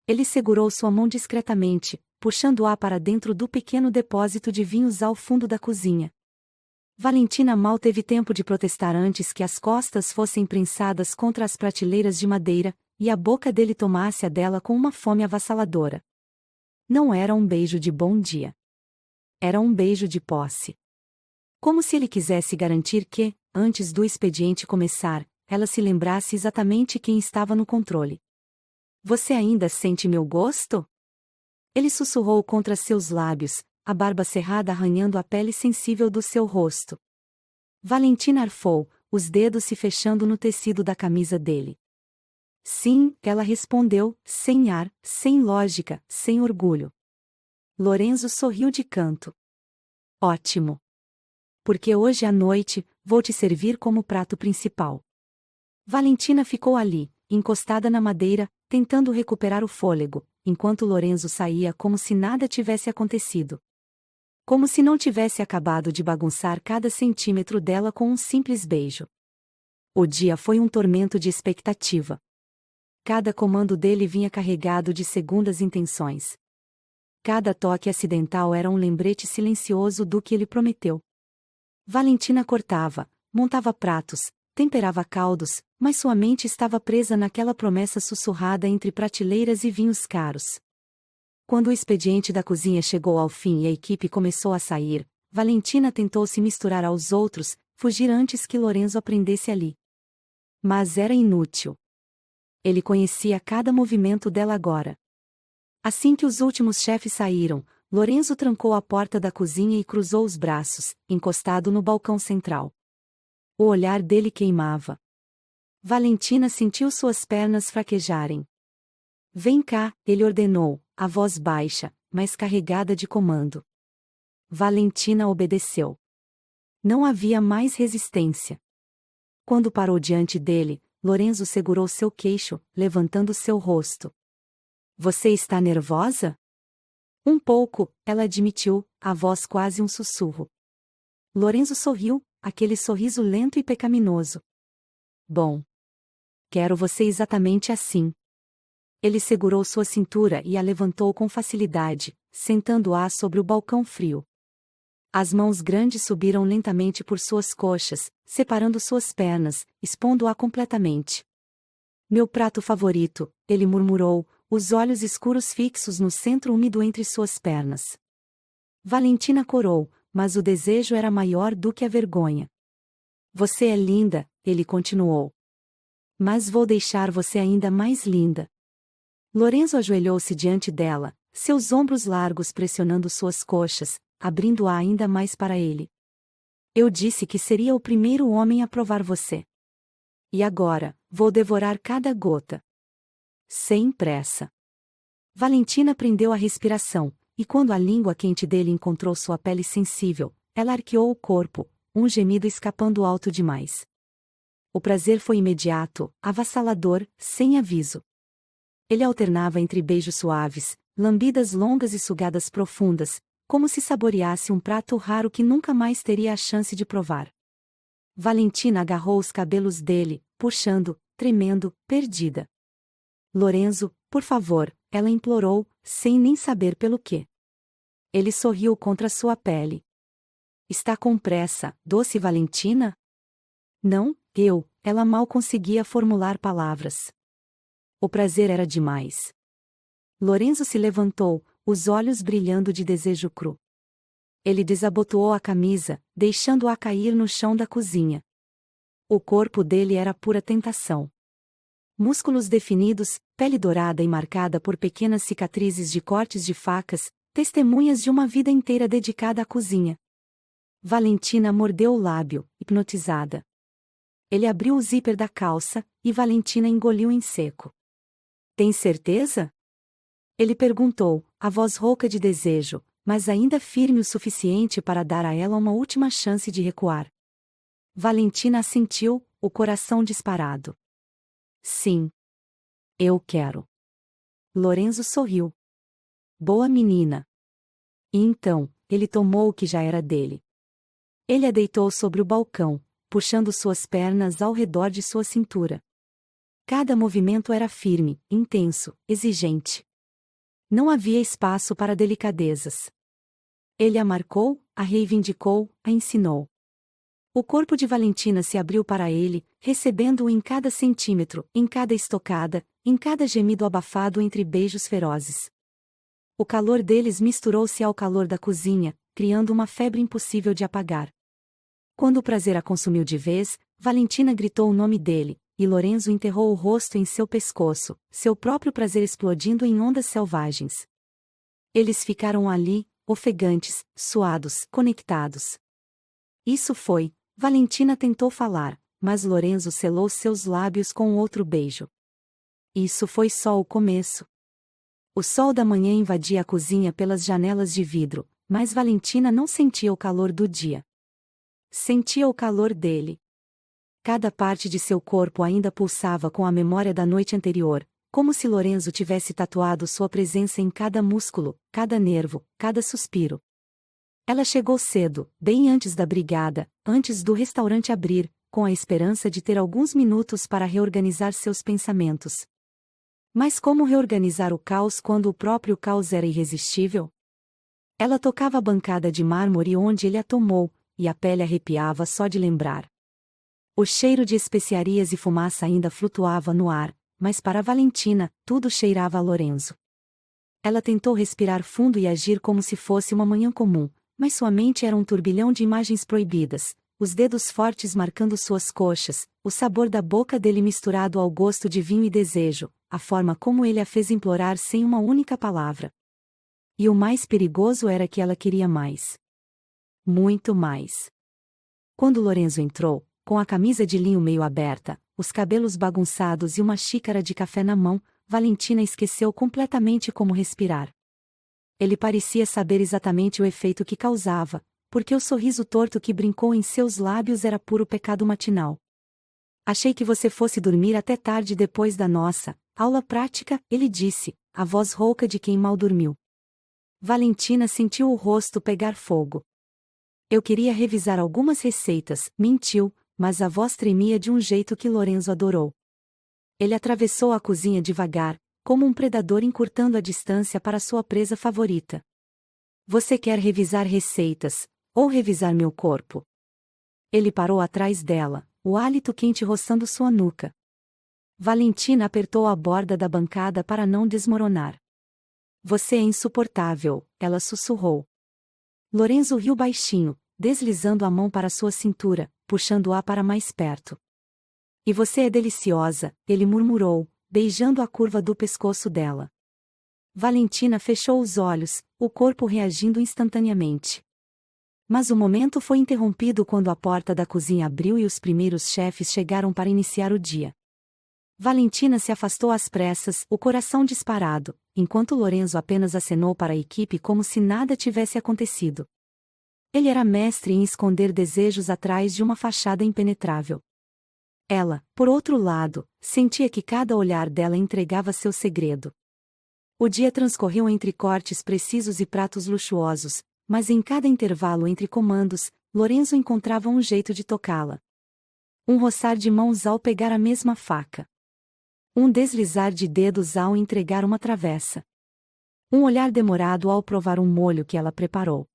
Ele segurou sua mão discretamente, puxando-a para dentro do pequeno depósito de vinhos ao fundo da cozinha. Valentina mal teve tempo de protestar antes que as costas fossem prensadas contra as prateleiras de madeira, e a boca dele tomasse a dela com uma fome avassaladora. Não era um beijo de bom dia. Era um beijo de posse. Como se ele quisesse garantir que, antes do expediente começar, ela se lembrasse exatamente quem estava no controle. Você ainda sente meu gosto? Ele sussurrou contra seus lábios, a barba cerrada arranhando a pele sensível do seu rosto. Valentina arfou, os dedos se fechando no tecido da camisa dele. Sim, ela respondeu, sem ar, sem lógica, sem orgulho. Lorenzo sorriu de canto. Ótimo. Porque hoje à noite, vou te servir como prato principal. Valentina ficou ali, encostada na madeira, tentando recuperar o fôlego, enquanto Lorenzo saía como se nada tivesse acontecido. Como se não tivesse acabado de bagunçar cada centímetro dela com um simples beijo. O dia foi um tormento de expectativa. Cada comando dele vinha carregado de segundas intenções. Cada toque acidental era um lembrete silencioso do que ele prometeu. Valentina cortava, montava pratos, temperava caldos, mas sua mente estava presa naquela promessa sussurrada entre prateleiras e vinhos caros. Quando o expediente da cozinha chegou ao fim e a equipe começou a sair, Valentina tentou se misturar aos outros, fugir antes que Lorenzo aprendesse ali. Mas era inútil. Ele conhecia cada movimento dela agora. Assim que os últimos chefes saíram, Lorenzo trancou a porta da cozinha e cruzou os braços, encostado no balcão central. O olhar dele queimava. Valentina sentiu suas pernas fraquejarem. Vem cá, ele ordenou, a voz baixa, mas carregada de comando. Valentina obedeceu. Não havia mais resistência. Quando parou diante dele, Lorenzo segurou seu queixo, levantando seu rosto. Você está nervosa? Um pouco, ela admitiu, a voz quase um sussurro. Lorenzo sorriu, aquele sorriso lento e pecaminoso. Bom. Quero você exatamente assim. Ele segurou sua cintura e a levantou com facilidade, sentando-a sobre o balcão frio. As mãos grandes subiram lentamente por suas coxas, separando suas pernas, expondo-a completamente. Meu prato favorito, ele murmurou, os olhos escuros fixos no centro úmido entre suas pernas. Valentina corou, mas o desejo era maior do que a vergonha. Você é linda, ele continuou. Mas vou deixar você ainda mais linda. Lorenzo ajoelhou-se diante dela, seus ombros largos pressionando suas coxas, abrindo-a ainda mais para ele. Eu disse que seria o primeiro homem a provar você. E agora, vou devorar cada gota. Sem pressa. Valentina prendeu a respiração, e quando a língua quente dele encontrou sua pele sensível, ela arqueou o corpo, um gemido escapando alto demais. O prazer foi imediato, avassalador, sem aviso. Ele alternava entre beijos suaves, lambidas longas e sugadas profundas, como se saboreasse um prato raro que nunca mais teria a chance de provar. Valentina agarrou os cabelos dele, puxando, tremendo, perdida. Lorenzo, por favor, ela implorou, sem nem saber pelo quê. Ele sorriu contra sua pele. Está com pressa, doce Valentina? Não, ela mal conseguia formular palavras. O prazer era demais. Lorenzo se levantou, os olhos brilhando de desejo cru. Ele desabotoou a camisa, deixando-a cair no chão da cozinha. O corpo dele era pura tentação. Músculos definidos, pele dourada e marcada por pequenas cicatrizes de cortes de facas, testemunhas de uma vida inteira dedicada à cozinha. Valentina mordeu o lábio, hipnotizada. Ele abriu o zíper da calça, e Valentina engoliu em seco. Tem certeza? Ele perguntou, a voz rouca de desejo, mas ainda firme o suficiente para dar a ela uma última chance de recuar. Valentina assentiu, o coração disparado. Sim. Eu quero. Lorenzo sorriu. Boa menina. E então, ele tomou o que já era dele. Ele a deitou sobre o balcão, puxando suas pernas ao redor de sua cintura. Cada movimento era firme, intenso, exigente. Não havia espaço para delicadezas. Ele a marcou, a reivindicou, a ensinou. O corpo de Valentina se abriu para ele, recebendo-o em cada centímetro, em cada estocada, em cada gemido abafado entre beijos ferozes. O calor deles misturou-se ao calor da cozinha, criando uma febre impossível de apagar. Quando o prazer a consumiu de vez, Valentina gritou o nome dele, e Lorenzo enterrou o rosto em seu pescoço, seu próprio prazer explodindo em ondas selvagens. Eles ficaram ali, ofegantes, suados, conectados. Isso foi. Valentina tentou falar, mas Lorenzo selou seus lábios com outro beijo. Isso foi só o começo. O sol da manhã invadia a cozinha pelas janelas de vidro, mas Valentina não sentia o calor do dia. Sentia o calor dele. Cada parte de seu corpo ainda pulsava com a memória da noite anterior, como se Lorenzo tivesse tatuado sua presença em cada músculo, cada nervo, cada suspiro. Ela chegou cedo, bem antes da brigada, antes do restaurante abrir, com a esperança de ter alguns minutos para reorganizar seus pensamentos. Mas como reorganizar o caos quando o próprio caos era irresistível? Ela tocava a bancada de mármore onde ele a tomou, e a pele arrepiava só de lembrar. O cheiro de especiarias e fumaça ainda flutuava no ar, mas para Valentina, tudo cheirava a Lorenzo. Ela tentou respirar fundo e agir como se fosse uma manhã comum, mas sua mente era um turbilhão de imagens proibidas, os dedos fortes marcando suas coxas, o sabor da boca dele misturado ao gosto de vinho e desejo, a forma como ele a fez implorar sem uma única palavra. E o mais perigoso era que ela queria mais. Muito mais. Quando Lorenzo entrou, com a camisa de linho meio aberta, os cabelos bagunçados e uma xícara de café na mão, Valentina esqueceu completamente como respirar. Ele parecia saber exatamente o efeito que causava, porque o sorriso torto que brincou em seus lábios era puro pecado matinal. Achei que você fosse dormir até tarde depois da nossa aula prática, ele disse, a voz rouca de quem mal dormiu. Valentina sentiu o rosto pegar fogo. Eu queria revisar algumas receitas, mentiu, mas a voz tremia de um jeito que Lorenzo adorou. Ele atravessou a cozinha devagar, como um predador encurtando a distância para sua presa favorita. Você quer revisar receitas, ou revisar meu corpo? Ele parou atrás dela, o hálito quente roçando sua nuca. Valentina apertou a borda da bancada para não desmoronar. Você é insuportável, ela sussurrou. Lorenzo riu baixinho, deslizando a mão para sua cintura, puxando-a para mais perto. E você é deliciosa, ele murmurou, beijando a curva do pescoço dela. Valentina fechou os olhos, o corpo reagindo instantaneamente. Mas o momento foi interrompido quando a porta da cozinha abriu e os primeiros chefes chegaram para iniciar o dia. Valentina se afastou às pressas, o coração disparado, enquanto Lorenzo apenas acenou para a equipe como se nada tivesse acontecido. Ele era mestre em esconder desejos atrás de uma fachada impenetrável. Ela, por outro lado, sentia que cada olhar dela entregava seu segredo. O dia transcorreu entre cortes precisos e pratos luxuosos, mas em cada intervalo entre comandos, Lorenzo encontrava um jeito de tocá-la. Um roçar de mãos ao pegar a mesma faca. Um deslizar de dedos ao entregar uma travessa. Um olhar demorado ao provar um molho que ela preparou.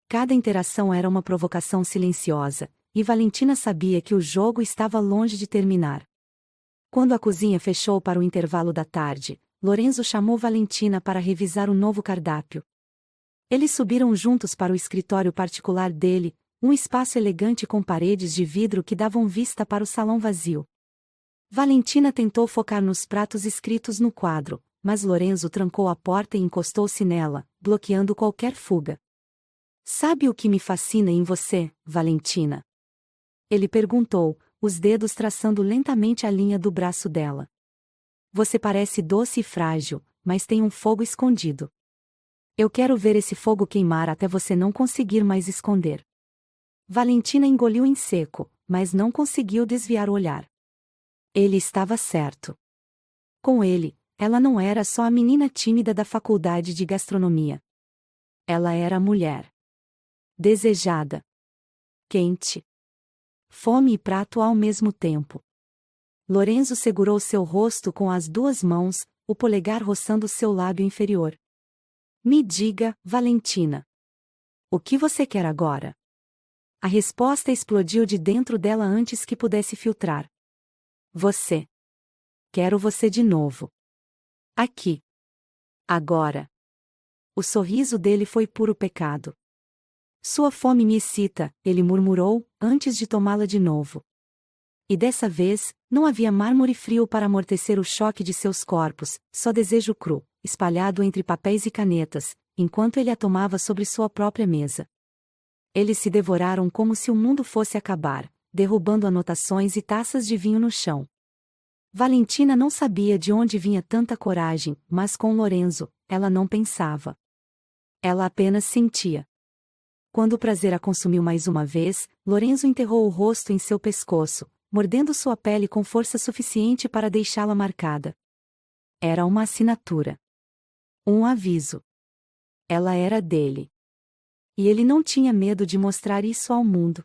Cada interação era uma provocação silenciosa, e Valentina sabia que o jogo estava longe de terminar. Quando a cozinha fechou para o intervalo da tarde, Lorenzo chamou Valentina para revisar o novo cardápio. Eles subiram juntos para o escritório particular dele, um espaço elegante com paredes de vidro que davam vista para o salão vazio. Valentina tentou focar nos pratos escritos no quadro, mas Lorenzo trancou a porta e encostou-se nela, bloqueando qualquer fuga. Sabe o que me fascina em você, Valentina? Ele perguntou, os dedos traçando lentamente a linha do braço dela. Você parece doce e frágil, mas tem um fogo escondido. Eu quero ver esse fogo queimar até você não conseguir mais esconder. Valentina engoliu em seco, mas não conseguiu desviar o olhar. Ele estava certo. Com ele, ela não era só a menina tímida da faculdade de gastronomia. Ela era mulher. Desejada. Quente. Fome e prato ao mesmo tempo. Lorenzo segurou seu rosto com as duas mãos, o polegar roçando seu lábio inferior. Me diga, Valentina. O que você quer agora? A resposta explodiu de dentro dela antes que pudesse filtrar. Você. Quero você de novo. Aqui. Agora. O sorriso dele foi puro pecado. Sua fome me excita, ele murmurou, antes de tomá-la de novo. E dessa vez, não havia mármore frio para amortecer o choque de seus corpos, só desejo cru, espalhado entre papéis e canetas, enquanto ele a tomava sobre sua própria mesa. Eles se devoraram como se o mundo fosse acabar, derrubando anotações e taças de vinho no chão. Valentina não sabia de onde vinha tanta coragem, mas com Lorenzo, ela não pensava. Ela apenas sentia. Quando o prazer a consumiu mais uma vez, Lorenzo enterrou o rosto em seu pescoço, mordendo sua pele com força suficiente para deixá-la marcada. Era uma assinatura. Um aviso. Ela era dele. E ele não tinha medo de mostrar isso ao mundo.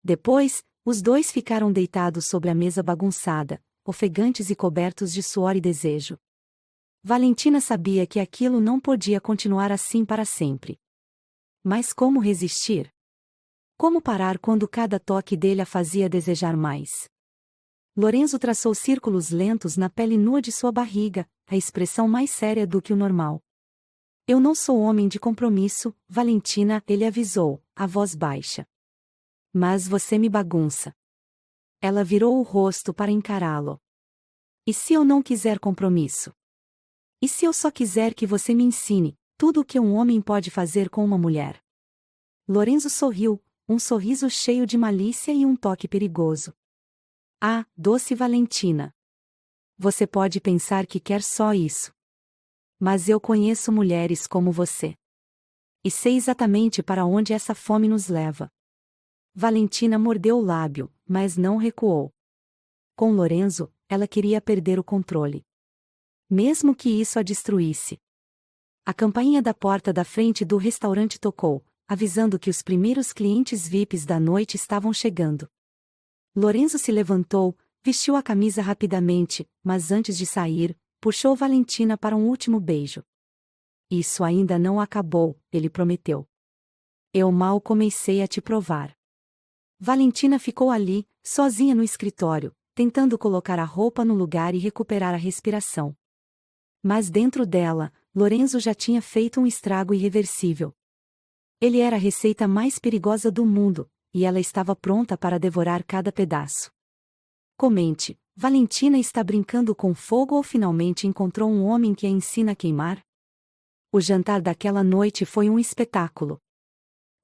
Depois, os dois ficaram deitados sobre a mesa bagunçada, ofegantes e cobertos de suor e desejo. Valentina sabia que aquilo não podia continuar assim para sempre. Mas como resistir? Como parar quando cada toque dele a fazia desejar mais? Lorenzo traçou círculos lentos na pele nua de sua barriga, a expressão mais séria do que o normal. Eu não sou homem de compromisso, Valentina, ele avisou, a voz baixa. Mas você me bagunça. Ela virou o rosto para encará-lo. E se eu não quiser compromisso? E se eu só quiser que você me ensine tudo o que um homem pode fazer com uma mulher? Lorenzo sorriu, um sorriso cheio de malícia e um toque perigoso. Ah, doce Valentina. Você pode pensar que quer só isso. Mas eu conheço mulheres como você. E sei exatamente para onde essa fome nos leva. Valentina mordeu o lábio, mas não recuou. Com Lorenzo, ela queria perder o controle. Mesmo que isso a destruísse. A campainha da porta da frente do restaurante tocou, avisando que os primeiros clientes VIPs da noite estavam chegando. Lorenzo se levantou, vestiu a camisa rapidamente, mas antes de sair, puxou Valentina para um último beijo. Isso ainda não acabou, ele prometeu. Eu mal comecei a te provar. Valentina ficou ali, sozinha no escritório, tentando colocar a roupa no lugar e recuperar a respiração. Mas dentro dela, Lorenzo já tinha feito um estrago irreversível. Ele era a receita mais perigosa do mundo, e ela estava pronta para devorar cada pedaço. Comente, Valentina está brincando com fogo ou finalmente encontrou um homem que a ensina a queimar? O jantar daquela noite foi um espetáculo.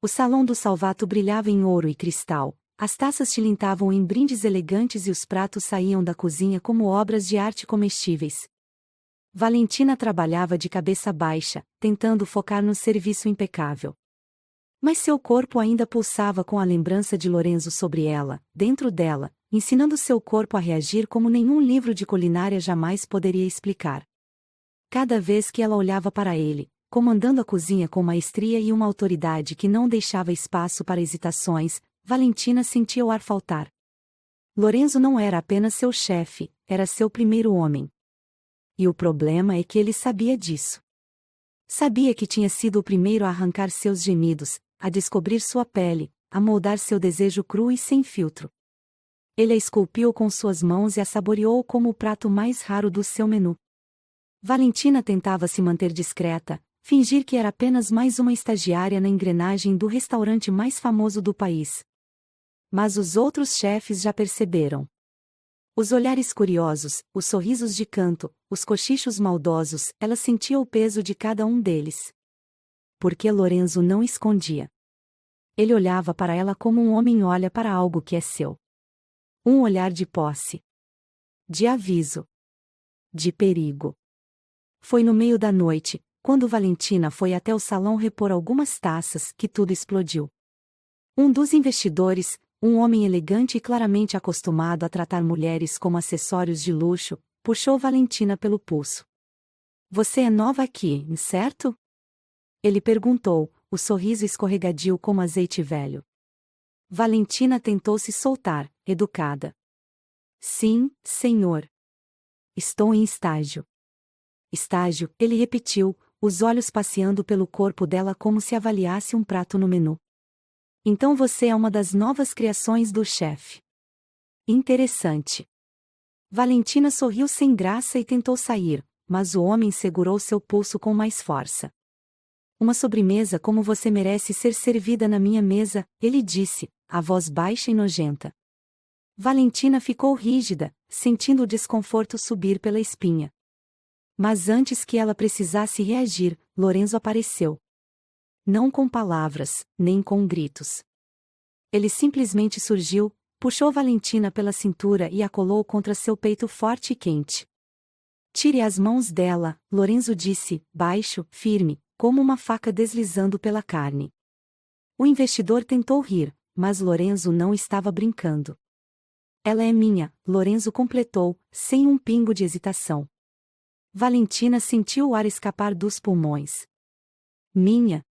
O salão do Salvato brilhava em ouro e cristal, as taças tilintavam em brindes elegantes e os pratos saíam da cozinha como obras de arte comestíveis. Valentina trabalhava de cabeça baixa, tentando focar no serviço impecável. Mas seu corpo ainda pulsava com a lembrança de Lorenzo sobre ela, dentro dela, ensinando seu corpo a reagir como nenhum livro de culinária jamais poderia explicar. Cada vez que ela olhava para ele, comandando a cozinha com maestria e uma autoridade que não deixava espaço para hesitações, Valentina sentia o ar faltar. Lorenzo não era apenas seu chefe, era seu primeiro homem. E o problema é que ele sabia disso. Sabia que tinha sido o primeiro a arrancar seus gemidos, a descobrir sua pele, a moldar seu desejo cru e sem filtro. Ele a esculpiu com suas mãos e a saboreou como o prato mais raro do seu menu. Valentina tentava se manter discreta, fingir que era apenas mais uma estagiária na engrenagem do restaurante mais famoso do país. Mas os outros chefes já perceberam. Os olhares curiosos, os sorrisos de canto, os cochichos maldosos, ela sentia o peso de cada um deles. Porque Lorenzo não escondia. Ele olhava para ela como um homem olha para algo que é seu. Um olhar de posse. De aviso. De perigo. Foi no meio da noite, quando Valentina foi até o salão repor algumas taças, que tudo explodiu. Um dos investidores, um homem elegante e claramente acostumado a tratar mulheres como acessórios de luxo, puxou Valentina pelo pulso. Você é nova aqui, certo? Ele perguntou, o sorriso escorregadio como azeite velho. Valentina tentou se soltar, educada. Sim, senhor. Estou em estágio. Estágio, ele repetiu, os olhos passeando pelo corpo dela como se avaliasse um prato no menu. Então você é uma das novas criações do chefe. Interessante. Valentina sorriu sem graça e tentou sair, mas o homem segurou seu pulso com mais força. Uma sobremesa como você merece ser servida na minha mesa, ele disse, a voz baixa e nojenta. Valentina ficou rígida, sentindo o desconforto subir pela espinha. Mas antes que ela precisasse reagir, Lorenzo apareceu. Não com palavras, nem com gritos. Ele simplesmente surgiu, puxou Valentina pela cintura e a colou contra seu peito forte e quente. Tire as mãos dela, Lorenzo disse, baixo, firme, como uma faca deslizando pela carne. O investidor tentou rir, mas Lorenzo não estava brincando. Ela é minha, Lorenzo completou, sem um pingo de hesitação. Valentina sentiu o ar escapar dos pulmões. Minha.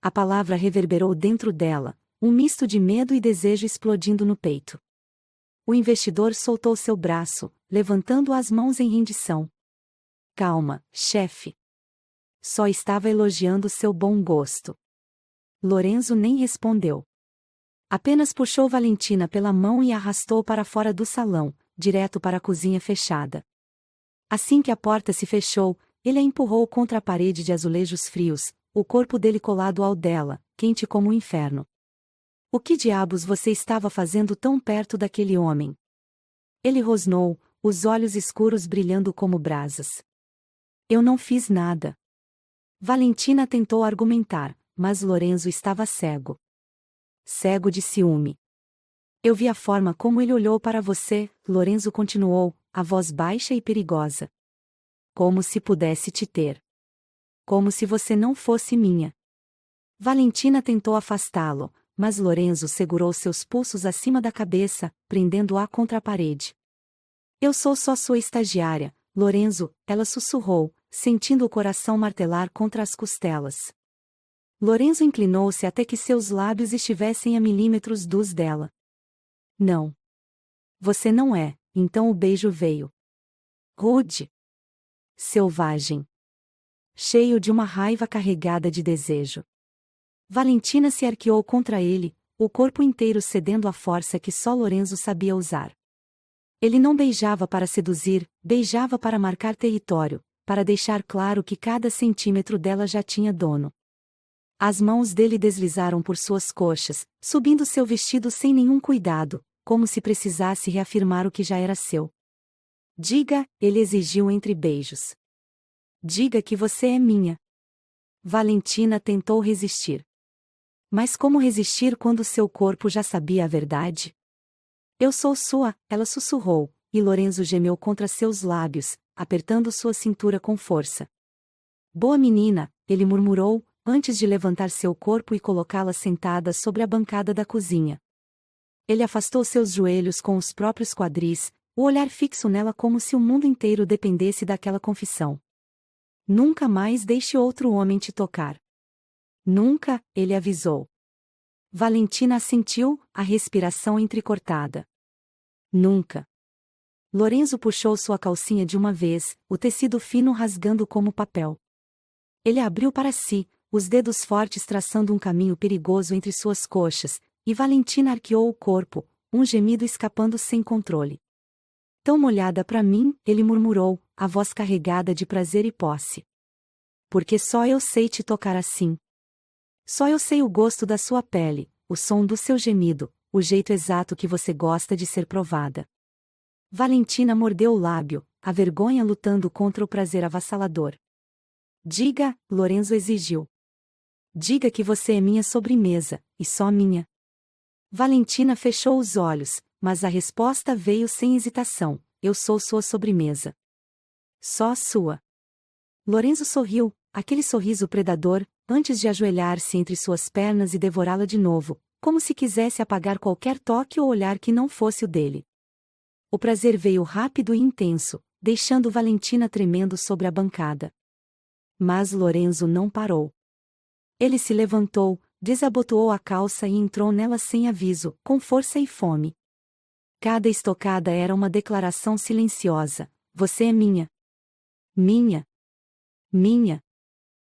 A palavra reverberou dentro dela, um misto de medo e desejo explodindo no peito. O investidor soltou seu braço, levantando as mãos em rendição. Calma, chefe. Só estava elogiando seu bom gosto. Lorenzo nem respondeu. Apenas puxou Valentina pela mão e a arrastou para fora do salão, direto para a cozinha fechada. Assim que a porta se fechou, ele a empurrou contra a parede de azulejos frios, o corpo dele colado ao dela, quente como o inferno. O que diabos você estava fazendo tão perto daquele homem? Ele rosnou, os olhos escuros brilhando como brasas. Eu não fiz nada. Valentina tentou argumentar, mas Lorenzo estava cego. Cego de ciúme. Eu vi a forma como ele olhou para você, Lorenzo continuou, a voz baixa e perigosa. Como se pudesse te ter. Como se você não fosse minha. Valentina tentou afastá-lo, mas Lorenzo segurou seus pulsos acima da cabeça, prendendo-a contra a parede. Eu sou só sua estagiária, Lorenzo, ela sussurrou, sentindo o coração martelar contra as costelas. Lorenzo inclinou-se até que seus lábios estivessem a milímetros dos dela. Não. Você não é, então o beijo veio. Rude. Selvagem. Cheio de uma raiva carregada de desejo. Valentina se arqueou contra ele, o corpo inteiro cedendo à força que só Lorenzo sabia usar. Ele não beijava para seduzir, beijava para marcar território, para deixar claro que cada centímetro dela já tinha dono. As mãos dele deslizaram por suas coxas, subindo seu vestido sem nenhum cuidado, como se precisasse reafirmar o que já era seu. Diga, ele exigiu entre beijos. Diga que você é minha. Valentina tentou resistir. Mas como resistir quando seu corpo já sabia a verdade? Eu sou sua, ela sussurrou, e Lorenzo gemeu contra seus lábios, apertando sua cintura com força. Boa menina, ele murmurou, antes de levantar seu corpo e colocá-la sentada sobre a bancada da cozinha. Ele afastou seus joelhos com os próprios quadris, o olhar fixo nela como se o mundo inteiro dependesse daquela confissão. Nunca mais deixe outro homem te tocar. Nunca, ele avisou. Valentina assentiu, a respiração entrecortada. Nunca. Lorenzo puxou sua calcinha de uma vez, o tecido fino rasgando como papel. Ele abriu para si, os dedos fortes traçando um caminho perigoso entre suas coxas, e Valentina arqueou o corpo, um gemido escapando sem controle. Tão molhada para mim, ele murmurou, a voz carregada de prazer e posse. Porque só eu sei te tocar assim. Só eu sei o gosto da sua pele, o som do seu gemido, o jeito exato que você gosta de ser provada. Valentina mordeu o lábio, a vergonha lutando contra o prazer avassalador. Diga, Lorenzo exigiu. Diga que você é minha sobremesa, e só minha. Valentina fechou os olhos, mas a resposta veio sem hesitação, eu sou sua sobremesa. Só sua. Lorenzo sorriu, aquele sorriso predador, antes de ajoelhar-se entre suas pernas e devorá-la de novo, como se quisesse apagar qualquer toque ou olhar que não fosse o dele. O prazer veio rápido e intenso, deixando Valentina tremendo sobre a bancada. Mas Lorenzo não parou. Ele se levantou, desabotoou a calça e entrou nela sem aviso, com força e fome. Cada estocada era uma declaração silenciosa: você é minha. Minha. Minha.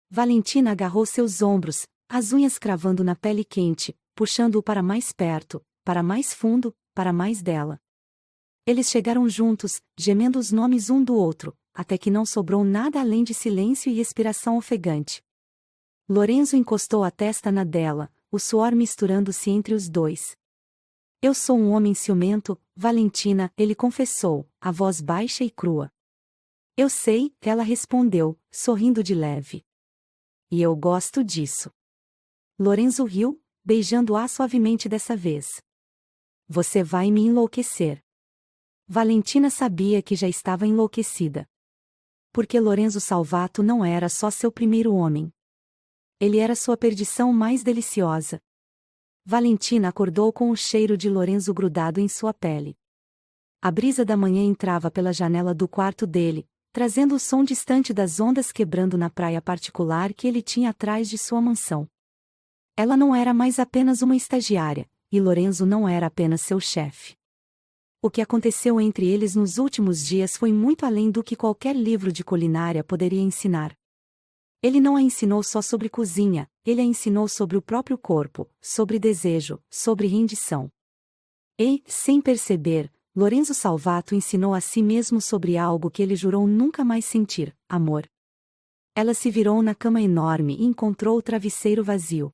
Valentina agarrou seus ombros, as unhas cravando na pele quente, puxando-o para mais perto, para mais fundo, para mais dela. Eles chegaram juntos, gemendo os nomes um do outro, até que não sobrou nada além de silêncio e expiração ofegante. Lorenzo encostou a testa na dela, o suor misturando-se entre os dois. Eu sou um homem ciumento, Valentina, ele confessou, a voz baixa e crua. Eu sei, ela respondeu, sorrindo de leve. E eu gosto disso. Lorenzo riu, beijando-a suavemente dessa vez. Você vai me enlouquecer. Valentina sabia que já estava enlouquecida. Porque Lorenzo Salvato não era só seu primeiro homem. Ele era sua perdição mais deliciosa. Valentina acordou com o cheiro de Lorenzo grudado em sua pele. A brisa da manhã entrava pela janela do quarto dele, trazendo o som distante das ondas quebrando na praia particular que ele tinha atrás de sua mansão. Ela não era mais apenas uma estagiária, e Lorenzo não era apenas seu chefe. O que aconteceu entre eles nos últimos dias foi muito além do que qualquer livro de culinária poderia ensinar. Ele não a ensinou só sobre cozinha, ele a ensinou sobre o próprio corpo, sobre desejo, sobre rendição. E, sem perceber, Lorenzo Salvato ensinou a si mesmo sobre algo que ele jurou nunca mais sentir: amor. Ela se virou na cama enorme e encontrou o travesseiro vazio.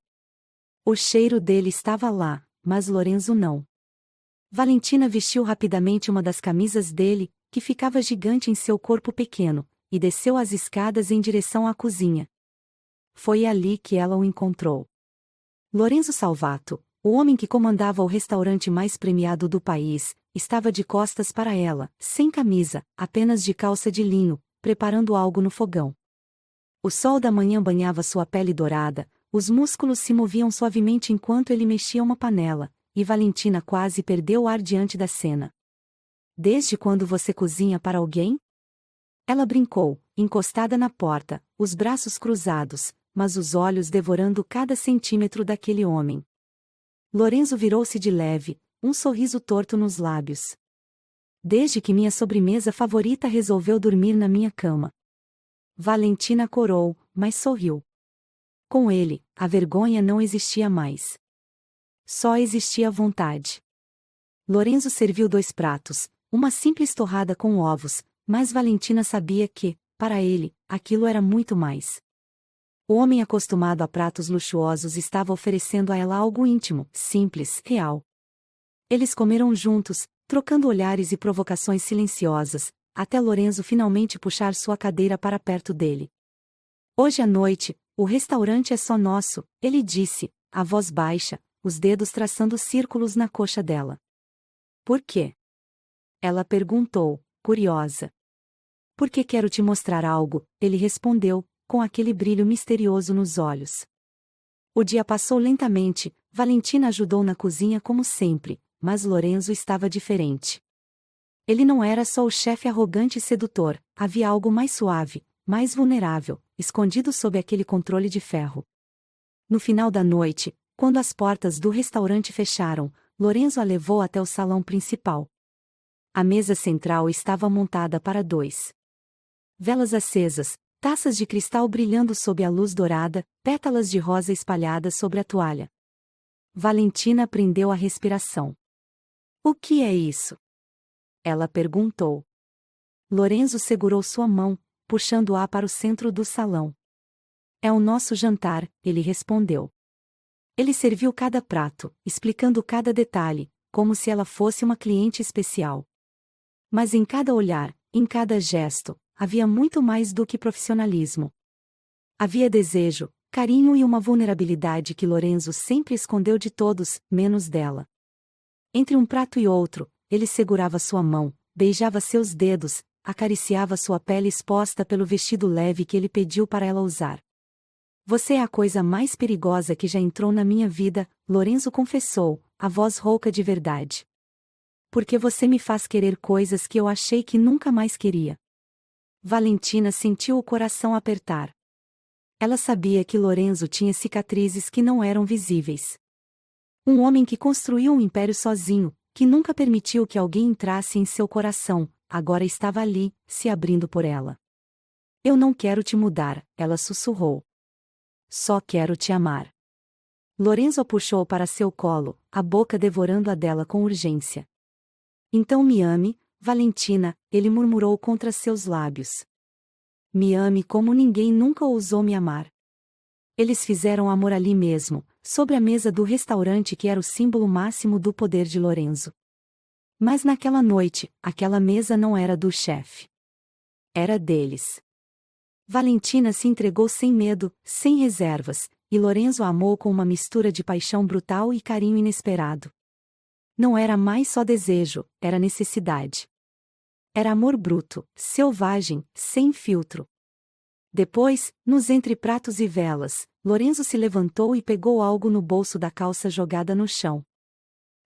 O cheiro dele estava lá, mas Lorenzo não. Valentina vestiu rapidamente uma das camisas dele, que ficava gigante em seu corpo pequeno, e desceu as escadas em direção à cozinha. Foi ali que ela o encontrou. Lorenzo Salvato, o homem que comandava o restaurante mais premiado do país, estava de costas para ela, sem camisa, apenas de calça de linho, preparando algo no fogão. O sol da manhã banhava sua pele dourada, os músculos se moviam suavemente enquanto ele mexia uma panela, e Valentina quase perdeu o ar diante da cena. Desde quando você cozinha para alguém? Ela brincou, encostada na porta, os braços cruzados, mas os olhos devorando cada centímetro daquele homem. Lorenzo virou-se de leve, um sorriso torto nos lábios. Desde que minha sobremesa favorita resolveu dormir na minha cama. Valentina corou, mas sorriu. Com ele, a vergonha não existia mais. Só existia vontade. Lorenzo serviu 2 pratos, uma simples torrada com ovos, mas Valentina sabia que, para ele, aquilo era muito mais. O homem acostumado a pratos luxuosos estava oferecendo a ela algo íntimo, simples, real. Eles comeram juntos, trocando olhares e provocações silenciosas, até Lorenzo finalmente puxar sua cadeira para perto dele. Hoje à noite, o restaurante é só nosso, ele disse, a voz baixa, os dedos traçando círculos na coxa dela. Por quê? Ela perguntou, curiosa. Porque quero te mostrar algo, ele respondeu, com aquele brilho misterioso nos olhos. O dia passou lentamente, Valentina ajudou na cozinha como sempre, mas Lorenzo estava diferente. Ele não era só o chefe arrogante e sedutor, havia algo mais suave, mais vulnerável, escondido sob aquele controle de ferro. No final da noite, quando as portas do restaurante fecharam, Lorenzo a levou até o salão principal. A mesa central estava montada para 2. Velas acesas, taças de cristal brilhando sob a luz dourada, pétalas de rosa espalhadas sobre a toalha. Valentina prendeu a respiração. O que é isso? Ela perguntou. Lorenzo segurou sua mão, puxando-a para o centro do salão. É o nosso jantar, ele respondeu. Ele serviu cada prato, explicando cada detalhe, como se ela fosse uma cliente especial. Mas em cada olhar, em cada gesto, havia muito mais do que profissionalismo. Havia desejo, carinho e uma vulnerabilidade que Lorenzo sempre escondeu de todos, menos dela. Entre um prato e outro, ele segurava sua mão, beijava seus dedos, acariciava sua pele exposta pelo vestido leve que ele pediu para ela usar. Você é a coisa mais perigosa que já entrou na minha vida, Lorenzo confessou, a voz rouca de verdade. Porque você me faz querer coisas que eu achei que nunca mais queria. Valentina sentiu o coração apertar. Ela sabia que Lorenzo tinha cicatrizes que não eram visíveis. Um homem que construiu um império sozinho, que nunca permitiu que alguém entrasse em seu coração, agora estava ali, se abrindo por ela. Eu não quero te mudar, ela sussurrou. Só quero te amar. Lorenzo a puxou para seu colo, a boca devorando a dela com urgência. Então me ame, Valentina, ele murmurou contra seus lábios. Me ame como ninguém nunca ousou me amar. Eles fizeram amor ali mesmo, sobre a mesa do restaurante que era o símbolo máximo do poder de Lorenzo. Mas naquela noite, aquela mesa não era do chefe. Era deles. Valentina se entregou sem medo, sem reservas, e Lorenzo a amou com uma mistura de paixão brutal e carinho inesperado. Não era mais só desejo, era necessidade. Era amor bruto, selvagem, sem filtro. Depois, nos entre pratos e velas, Lorenzo se levantou e pegou algo no bolso da calça jogada no chão.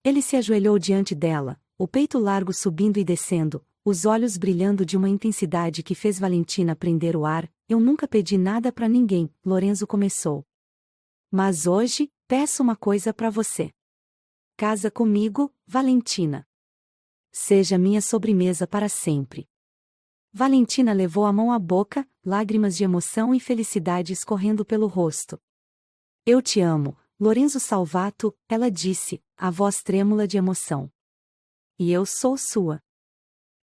Ele se ajoelhou diante dela, o peito largo subindo e descendo, os olhos brilhando de uma intensidade que fez Valentina prender o ar. Eu nunca pedi nada para ninguém, Lorenzo começou. Mas hoje, peço uma coisa para você. Casa comigo, Valentina. Seja minha sobremesa para sempre. Valentina levou a mão à boca, lágrimas de emoção e felicidade escorrendo pelo rosto. Eu te amo, Lorenzo Salvato, ela disse, a voz trêmula de emoção. E eu sou sua.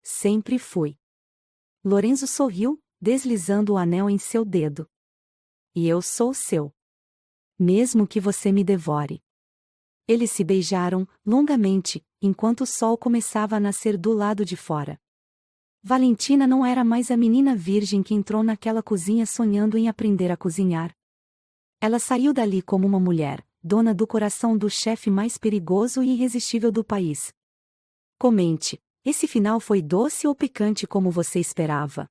Sempre fui. Lorenzo sorriu, deslizando o anel em seu dedo. E eu sou seu. Mesmo que você me devore. Eles se beijaram, longamente, enquanto o sol começava a nascer do lado de fora. Valentina não era mais a menina virgem que entrou naquela cozinha sonhando em aprender a cozinhar. Ela saiu dali como uma mulher, dona do coração do chefe mais perigoso e irresistível do país. Comente, esse final foi doce ou picante como você esperava?